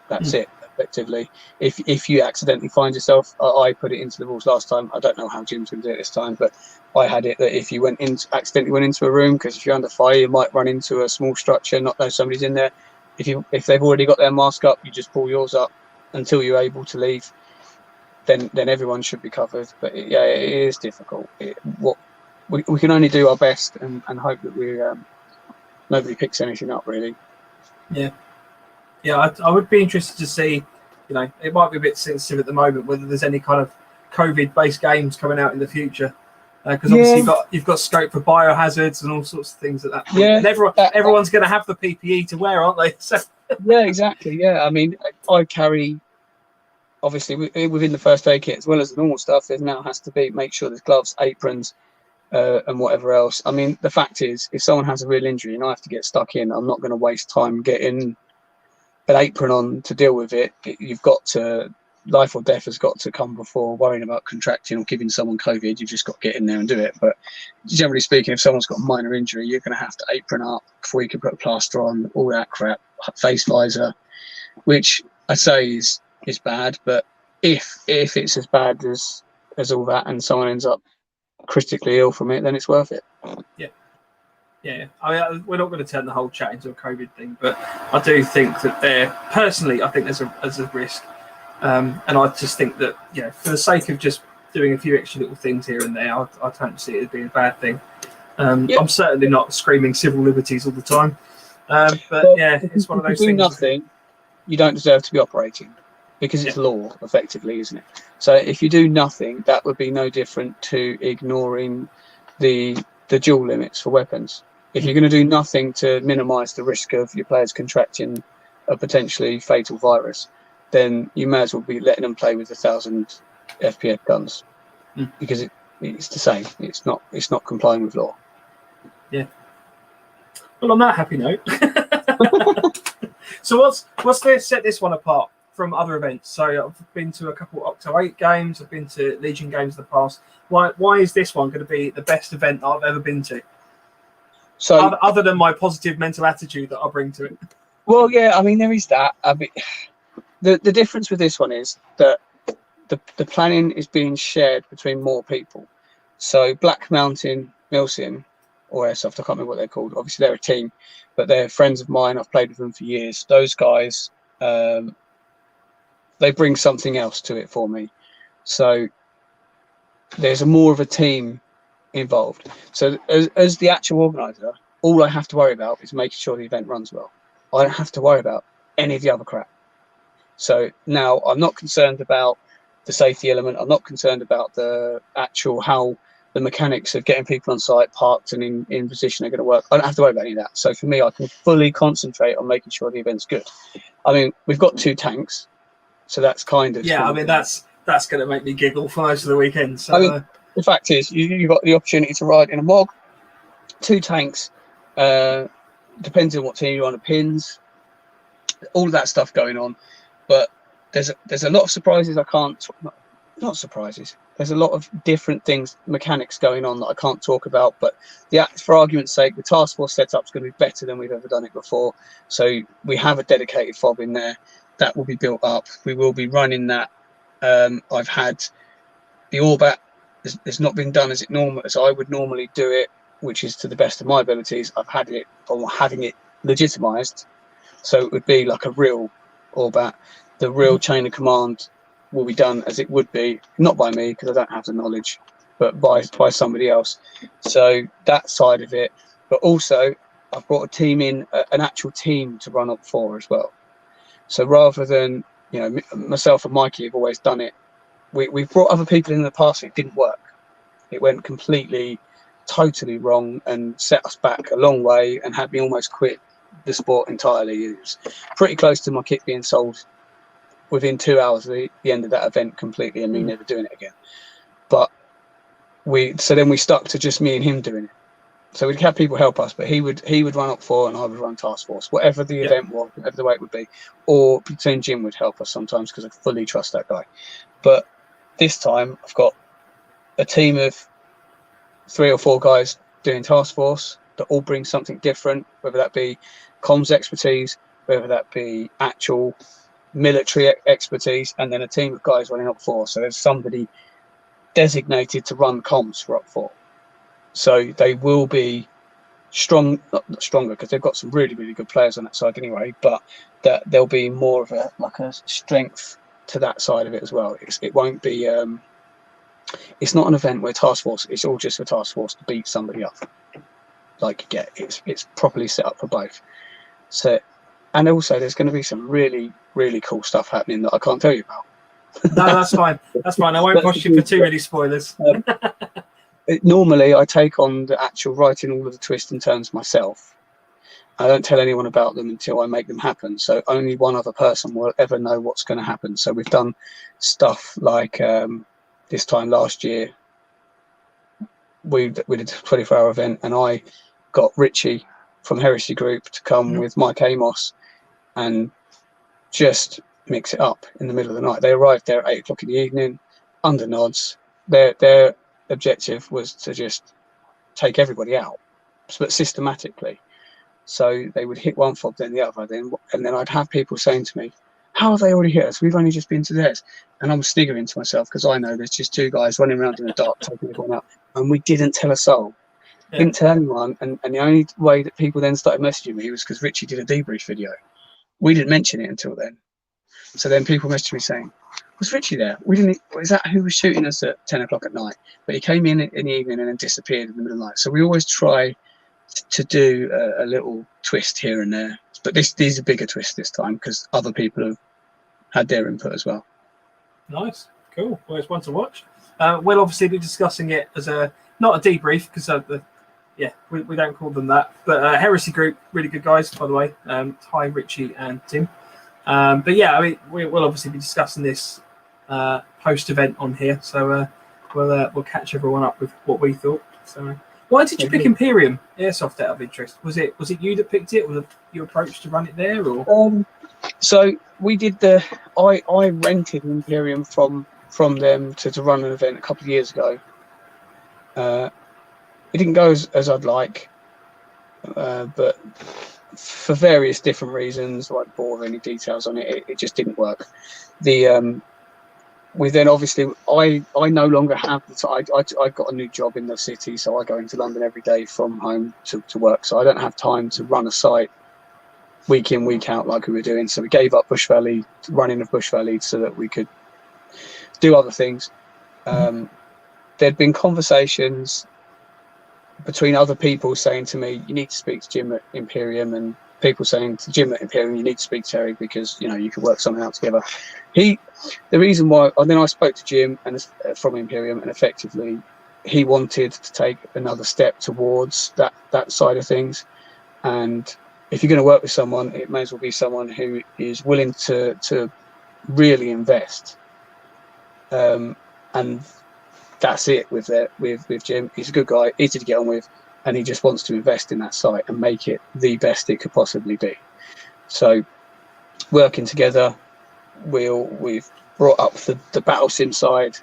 it, effectively. If you accidentally find yourself, I put it into the rules last time. I don't know how Jim's going to do it this time, but I had it that if you accidentally went into a room, because if you're under fire, you might run into a small structure, not know somebody's in there. If they've already got their mask up, you just pull yours up until you're able to leave. Then everyone should be covered. But it is difficult. We can only do our best and hope that nobody picks anything up, really. Yeah, I would be interested to see, it might be a bit sensitive at the moment, whether there's any kind of COVID-based games coming out in the future. Because obviously you've got scope for biohazards and all sorts of things at that point. Yeah, and everyone's going to have the PPE to wear, aren't they? So. Yeah, exactly. Yeah, I mean, I carry, obviously, within the first aid kit, as well as the normal stuff, there now has to be, make sure there's gloves, aprons, and whatever else. I mean, the fact is, if someone has a real injury and I have to get stuck in, I'm not going to waste time getting an apron on to deal with it. You've got to, life or death has got to come before worrying about contracting or giving someone COVID. You've just got to get in there and do it. But generally speaking, if someone's got a minor injury, you're going to have to apron up before you can put a plaster on, all that crap, face visor, which I say is bad. But if it's as bad as all that and someone ends up critically ill from it, then it's worth it. Yeah. I mean, we're not going to turn the whole chat into a COVID thing, but I do think that I think there's a risk. And I just think that, for the sake of just doing a few extra little things here and there, I don't see it as being a bad thing. I'm certainly not screaming civil liberties all the time. But it's one of those things. If you do nothing, you don't deserve to be operating, because it's law, effectively, isn't it? So if you do nothing, that would be no different to ignoring the dual limits for weapons. If you're going to do nothing to minimise the risk of your players contracting a potentially fatal virus, then you may as well be letting them play with 1,000 FPF guns, because it's the same. It's not complying with law. Yeah. Well, on that happy note, so what's set this one apart from other events? So I've been to a couple of Octo 8 games. I've been to Legion games in the past. Why is this one going to be the best event that I've ever been to? So other than my positive mental attitude that I bring to it. Well, yeah, I mean, there is that. I mean, the difference with this one is that the planning is being shared between more people. So Black Mountain Milsim, or Airsoft, I can't remember what they're called. Obviously, they're a team, but they're friends of mine. I've played with them for years. Those guys, they bring something else to it for me. So there's more of a team involved. So as the actual organizer, all I have to worry about is making sure the event runs well. I don't have to worry about any of the other crap. So now I'm not concerned about the safety element. I'm not concerned about the actual how the mechanics of getting people on site, parked and in position are going to work. I don't have to worry about any of that. So for me, I can fully concentrate on making sure the event's good. I mean, we've got 2 tanks, so that's kind of... Yeah, I mean, that's going to make me giggle for most of the weekend. So, I mean, the fact is, you've got the opportunity to ride in a MOG, 2 tanks, depends on what team you're on, the pins, all of that stuff going on. But there's a lot of surprises I can't... Not surprises. There's a lot of different things, mechanics going on that I can't talk about. But for argument's sake, the task force setup is going to be better than we've ever done it before. So we have a dedicated fob in there that will be built up. We will be running that. I've had the Orbat. It's not been done as I would normally do it, which is to the best of my abilities. I've had it, or having it legitimised, so it would be like a real Orbat. The real chain of command will be done as it would be, not by me because I don't have the knowledge, but by somebody else. So that side of it, but also I've brought a team in, an actual team to run up for as well. So rather than, myself and Mikey have always done it, we've brought other people in the past. It didn't work. It went completely, totally wrong and set us back a long way and had me almost quit the sport entirely. It was pretty close to my kit being sold within 2 hours of the end of that event completely, and me never doing it again. But then we stuck to just me and him doing it. So we'd have people help us, but he would run up for and I would run task force, whatever the event was, whatever the way it would be. Or Platoon Jim would help us sometimes because I fully trust that guy. But this time I've got a team of 3 or 4 guys doing task force, that all bring something different, whether that be comms expertise, whether that be actual military expertise, and then a team of guys running up 4. So there's somebody designated to run comms for up 4. So they will be strong, not stronger, because they've got some really, really good players on that side anyway, but that there'll be more of a strength to that side of it as well. It won't be it's not an event where task force, it's all just for task force to beat somebody up. Like you get, it's properly set up for both. So, and also there's going to be some really, really cool stuff happening that I can't tell you about. No, that's fine. That's fine. I won't push you for too many spoilers. Normally, I take on the actual writing all of the twists and turns myself. I don't tell anyone about them until I make them happen. So only one other person will ever know what's going to happen. So we've done stuff like this time last year, we did a 24-hour event, and I got Richie from Heresy Group to come with Mike Amos and just mix it up in the middle of the night. They arrived there at 8 o'clock in the evening, under nods. Their objective was to just take everybody out, but systematically. So they would hit one fob, then the other, and then I'd have people saying to me, "How have they already hit us? We've only just been to theirs." And I'm sniggering to myself because I know there's just 2 guys running around in the dark taking everyone out, and we didn't tell a soul. Yeah. Didn't tell anyone, and the only way that people then started messaging me was because Richie did a debrief video. We didn't mention it until then. So then people messaged me saying, "Was Richie there? We didn't. Is that who was shooting us at 10 o'clock at night?" But he came in the evening and then disappeared in the middle of the night. So we always try to do a little twist here and there. But these are bigger twists this time because other people have had their input as well. Nice, cool. Well, it's one to watch. We'll obviously be discussing it as not a debrief because we don't call them that. But Heresy Group, really good guys, by the way. Hi, Richie and Tim. But yeah, I mean, we'll obviously be discussing this post-event on here, so we'll catch everyone up with what we thought. So, why did you pick Imperium Airsoft out of interest? Was it you that picked it? Was it your approach to run it there, or? So we did I rented Imperium from them to run an event a couple of years ago. It didn't go as I'd like, but for various different reasons, I won't bore any details on it. It just didn't work. We then obviously I no longer have the time. I got a new job in the city, so I go into London every day from home to work. So I don't have time to run a site week in, week out like we were doing. So we gave up Bush Valley, running of Bush Valley, so that we could do other things. There'd been conversations between other people saying to me, "You need to speak to Jim at Imperium," and people saying to Jim at Imperium, "You need to speak to Eric because you could work something out together." The reason why, and then I spoke to Jim and from Imperium, and effectively he wanted to take another step towards that side of things. And if you're going to work with someone, it may as well be someone who is willing to really invest. And that's it with Jim. He's a good guy, easy to get on with, and he just wants to invest in that site and make it the best it could possibly be. So working together, we've brought up the battle sim side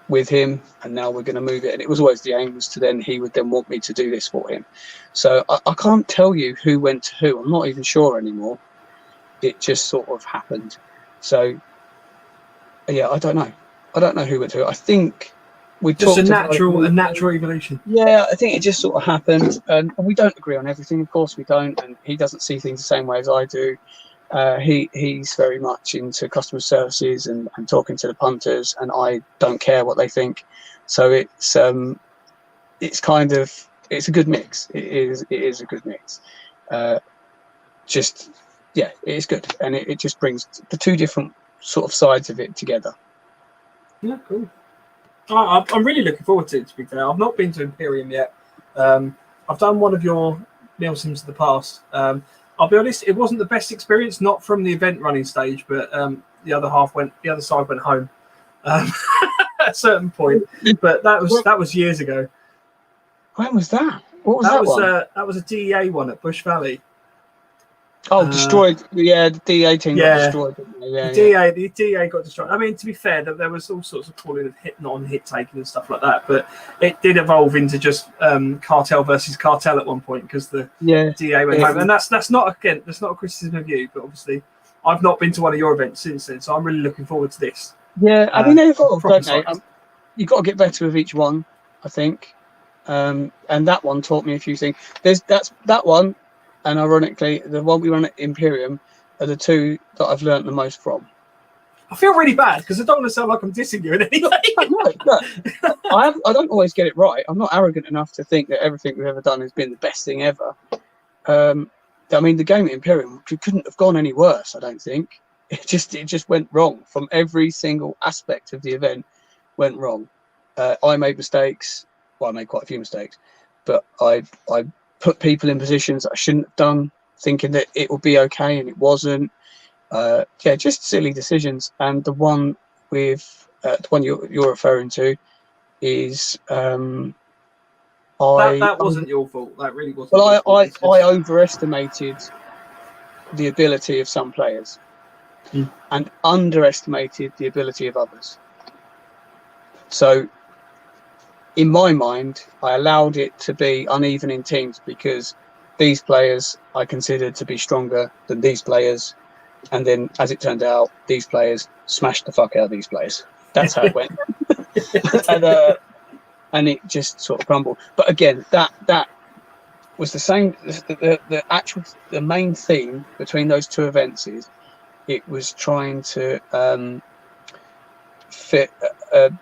with him, and now we're going to move it. And it was always the aim was he would then want me to do this for him. So I can't tell you who went to who. I'm not even sure anymore. It just sort of happened. So yeah, I don't know who went to who. I think we just a natural evolution. Yeah, I think it just sort of happened, and we don't agree on everything. Of course we don't, and he doesn't see things the same way as I do. He's very much into customer services and talking to the punters, and I don't care what they think. So it's a good mix. It is a good mix. It is good, and it just brings the two different sort of sides of it together. Yeah, cool. I'm really looking forward to it, to be fair. I've not been to Imperium yet. I've done one of your meal sims in the past. I'll be honest, it wasn't the best experience, not from the event running stage, but the other side went home at a certain point. But that was years ago. When was that? What was that one? That was a DEA one at Bush Valley. Oh, destroyed. Yeah, the DA team got destroyed. Didn't they? Yeah, the DA got destroyed. I mean, to be fair, there was all sorts of calling of hit taking and stuff like that, but it did evolve into just cartel versus cartel at one point because the DA went home, and that's not a criticism of you, but obviously I've not been to one of your events since then, so I'm really looking forward to this. Yeah, I mean they've got you've got to get better with each one, I think, and that one taught me a few things. That's that one. And ironically, the one we run at Imperium are the two that I've learnt the most from. I feel really bad because I don't want to sound like I'm dissing you in any way. No. I don't always get it right. I'm not arrogant enough to think that everything we've ever done has been the best thing ever. I mean, the game at Imperium couldn't have gone any worse, I don't think. It just went wrong from every single aspect of the event. Went wrong. I made mistakes. Well, I made quite a few mistakes, but I put people in positions that I shouldn't have done, thinking that it would be okay, and it wasn't. Just silly decisions. And the one with the one you're referring to is that wasn't your fault. That really wasn't. Well, I overestimated the ability of some players and underestimated the ability of others. So, in my mind, I allowed it to be uneven in teams because these players I considered to be stronger than these players. And then, as it turned out, these players smashed the fuck out of these players. That's how it went. And it just sort of crumbled. But again, that was the same. The main theme between those two events is it was trying to fit a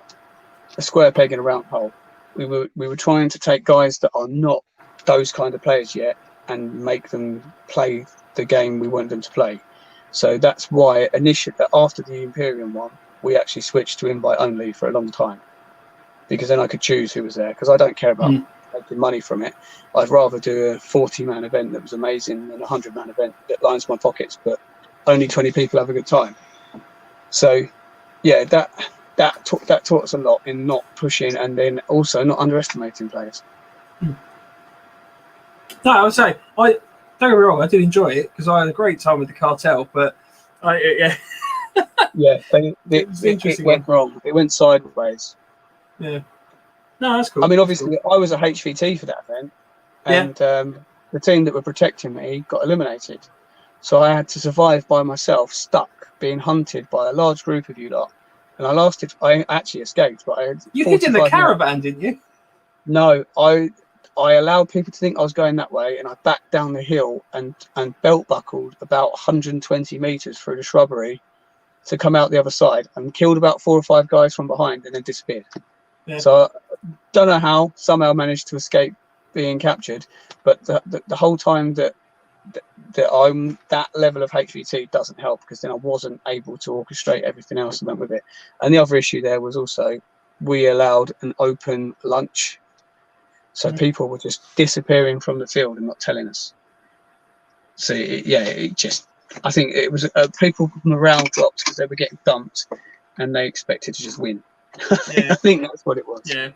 square peg in a round hole. We were trying to take guys that are not those kind of players yet and make them play the game we want them to play. So that's why initially, after the Imperium one, we actually switched to invite only for a long time, because then I could choose who was there, because I don't care about making money from it. I'd rather do a 40-man event that was amazing than a 100-man event that lines my pockets, but only 20 people have a good time. So yeah, that taught us a lot in not pushing and then also not underestimating players. No, I would say don't get me wrong, I did enjoy it because I had a great time with the cartel, but it went wrong. It went sideways. Yeah. No, that's cool. I mean, obviously, I was a HVT for that event, and the team that were protecting me got eliminated. So I had to survive by myself, stuck, being hunted by a large group of you lot. And I actually escaped, but you hid in the caravan, didn't you? No, I allowed people to think I was going that way, and I backed down the hill and belt buckled about 120 meters through the shrubbery to come out the other side, and killed about 4 or 5 guys from behind and then disappeared. Yeah. So I don't know how, somehow managed to escape being captured, but the whole time that I'm that level of HVT doesn't help, because then I wasn't able to orchestrate everything else that went with it. And the other issue there was also we allowed an open lunch, so people were just disappearing from the field and not telling us. So I think it was people morale dropped because they were getting dumped and they expected to just win. Yeah. I think that's what it was. Yeah.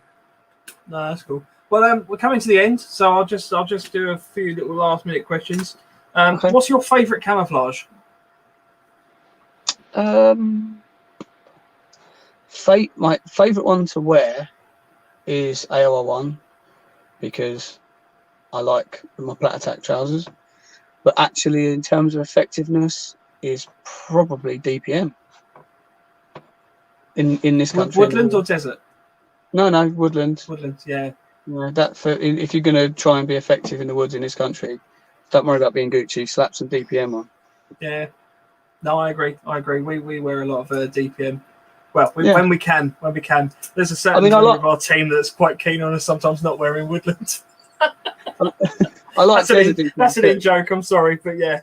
No, that's cool. Well, we're coming to the end, so I'll just do a few little last-minute questions. Okay. What's your favourite camouflage? My favourite one to wear is AOR1, because I like my Plat Attack trousers. But actually, in terms of effectiveness, is probably DPM. In this country. Woodland or desert? No, woodland. Woodland, yeah. Yeah, if you're going to try and be effective in the woods in this country, don't worry about being Gucci. Slap some DPM on. Yeah. No, I agree. We wear a lot of DPM. Well, when we can. There's a certain member of our team that's quite keen on us sometimes not wearing Woodland. I like that's an in-joke. I'm sorry, but yeah.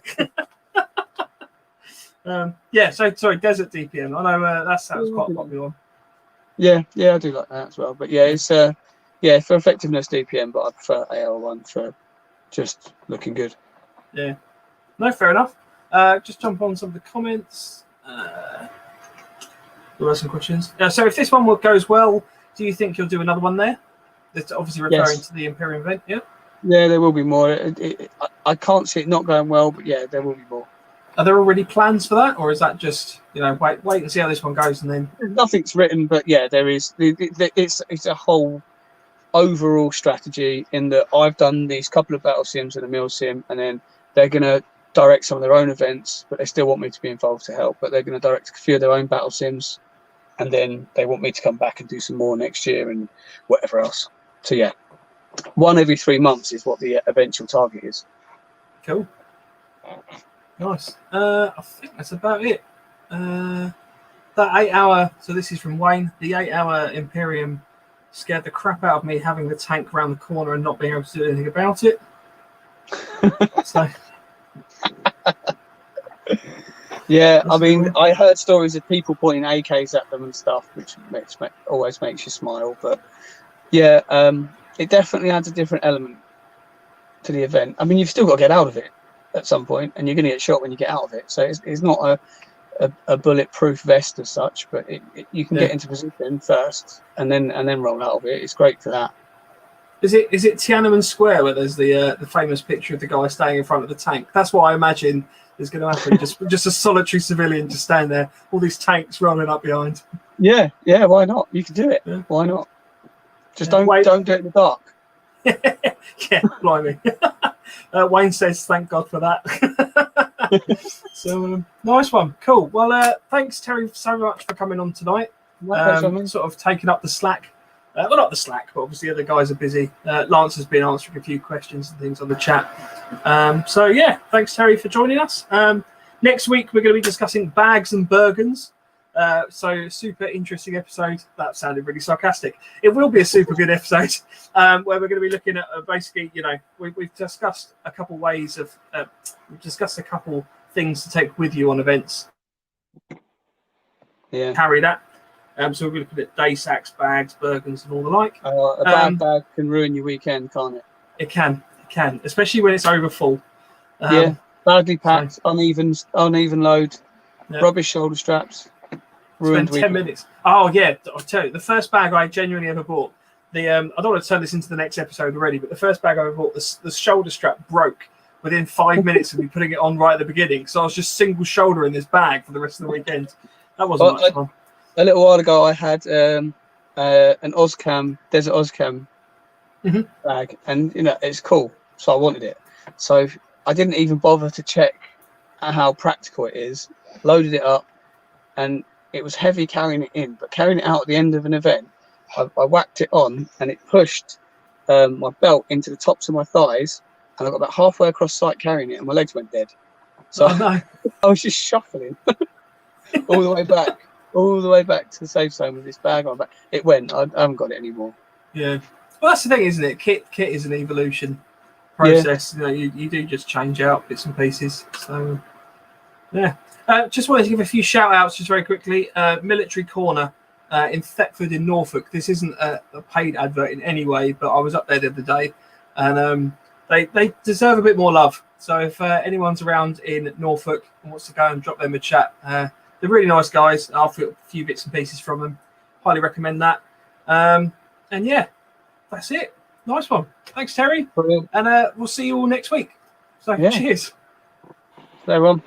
Sorry, desert DPM. I know that sounds quite popular. Yeah, I do like that as well. But yeah, it's for effectiveness DPM, but I prefer AL1 for just looking good. Yeah. No, fair enough. Just jump on some of the comments. There are some questions. So if this one goes well, do you think you'll do another one there? That's obviously referring to the Imperium event, yeah? Yeah, there will be more. I can't see it not going well, but yeah, there will be more. Are there already plans for that, or is that just wait and see how this one goes, and then Nothing's written, but yeah, there is. It's a whole overall strategy in that I've done these couple of battle sims and a meal sim, and then they're going to direct some of their own events, but they still want me to be involved to help. But they're going to direct a few of their own battle sims, and then they want me to come back and do some more next year and whatever else. So yeah, one every 3 months is what the eventual target is. cool. Nice. I think that's about it. That 8 hour. So this is from Wayne. The 8 hour Imperium scared the crap out of me, having the tank around the corner and not being able to do anything about it. So. Yeah, I mean, I heard stories of people pointing AKs at them and stuff, which always makes you smile. But yeah, it definitely adds a different element to the event. I mean, you've still got to get out of it at some point, and you're going to get shot when you get out of it. So it's not a bulletproof vest as such, but you can get into position first and then roll out of it. It's great for that. Is it Tiananmen Square where there's the famous picture of the guy staying in front of the tank? That's what I imagine is going to happen. just a solitary civilian just standing there, all these tanks rolling up behind. Yeah, why not? You can do it. Yeah. Why not? Just don't do it in the dark. Yeah, blimey. Wayne says, "Thank God for that." So nice one, cool. Well, thanks Terry so much for coming on tonight. Sort of taking up the slack. Well, not the slack, but obviously other guys are busy. Lance has been answering a few questions and things on the chat. So yeah, thanks Terry for joining us. Next week we're going to be discussing bags and bergens. So super interesting episode. That sounded really sarcastic. It will be a super good episode where we're going to be looking at basically, we've discussed a couple ways of, we've discussed a couple things to take with you on events. Yeah. Carry that. So we're looking at day sacks, bags, bergens, and all the like. A bad bag can ruin your weekend, can't it? It can, especially when it's over full. Yeah, badly packed, uneven load, rubbish shoulder straps. Spend 10 minutes. Oh yeah, I'll tell you, the first bag I genuinely ever bought. I don't want to turn this into the next episode already, but the first bag I ever bought, the shoulder strap broke within 5 minutes of me putting it on right at the beginning. So I was just single shouldering this bag for the rest of the weekend. That wasn't much fun. A little while ago, I had an Ozcam, Desert Ozcam bag, and it's cool, so I wanted it. So I didn't even bother to check how practical it is. Loaded it up, and it was heavy carrying it in, but carrying it out at the end of an event, I whacked it on, and it pushed my belt into the tops of my thighs, and I got about halfway across site carrying it, and my legs went dead. So I was just shuffling all the way back to the safe zone with this bag on. But it went. I haven't got it anymore. Yeah. Well, that's the thing, isn't it? Kit is an evolution process. Yeah. You do just change out bits and pieces. So yeah. Just wanted to give a few shout outs just very quickly. Military Corner in Thetford in Norfolk. This isn't a paid advert in any way, but I was up there the other day, and they deserve a bit more love. So if anyone's around in Norfolk and wants to go and drop them a chat, they're really nice guys. I'll feel a few bits and pieces from them. Highly recommend that. And yeah, that's it. Nice one. Thanks, Terry. Brilliant. And we'll see you all next week. So cheers. Stay on.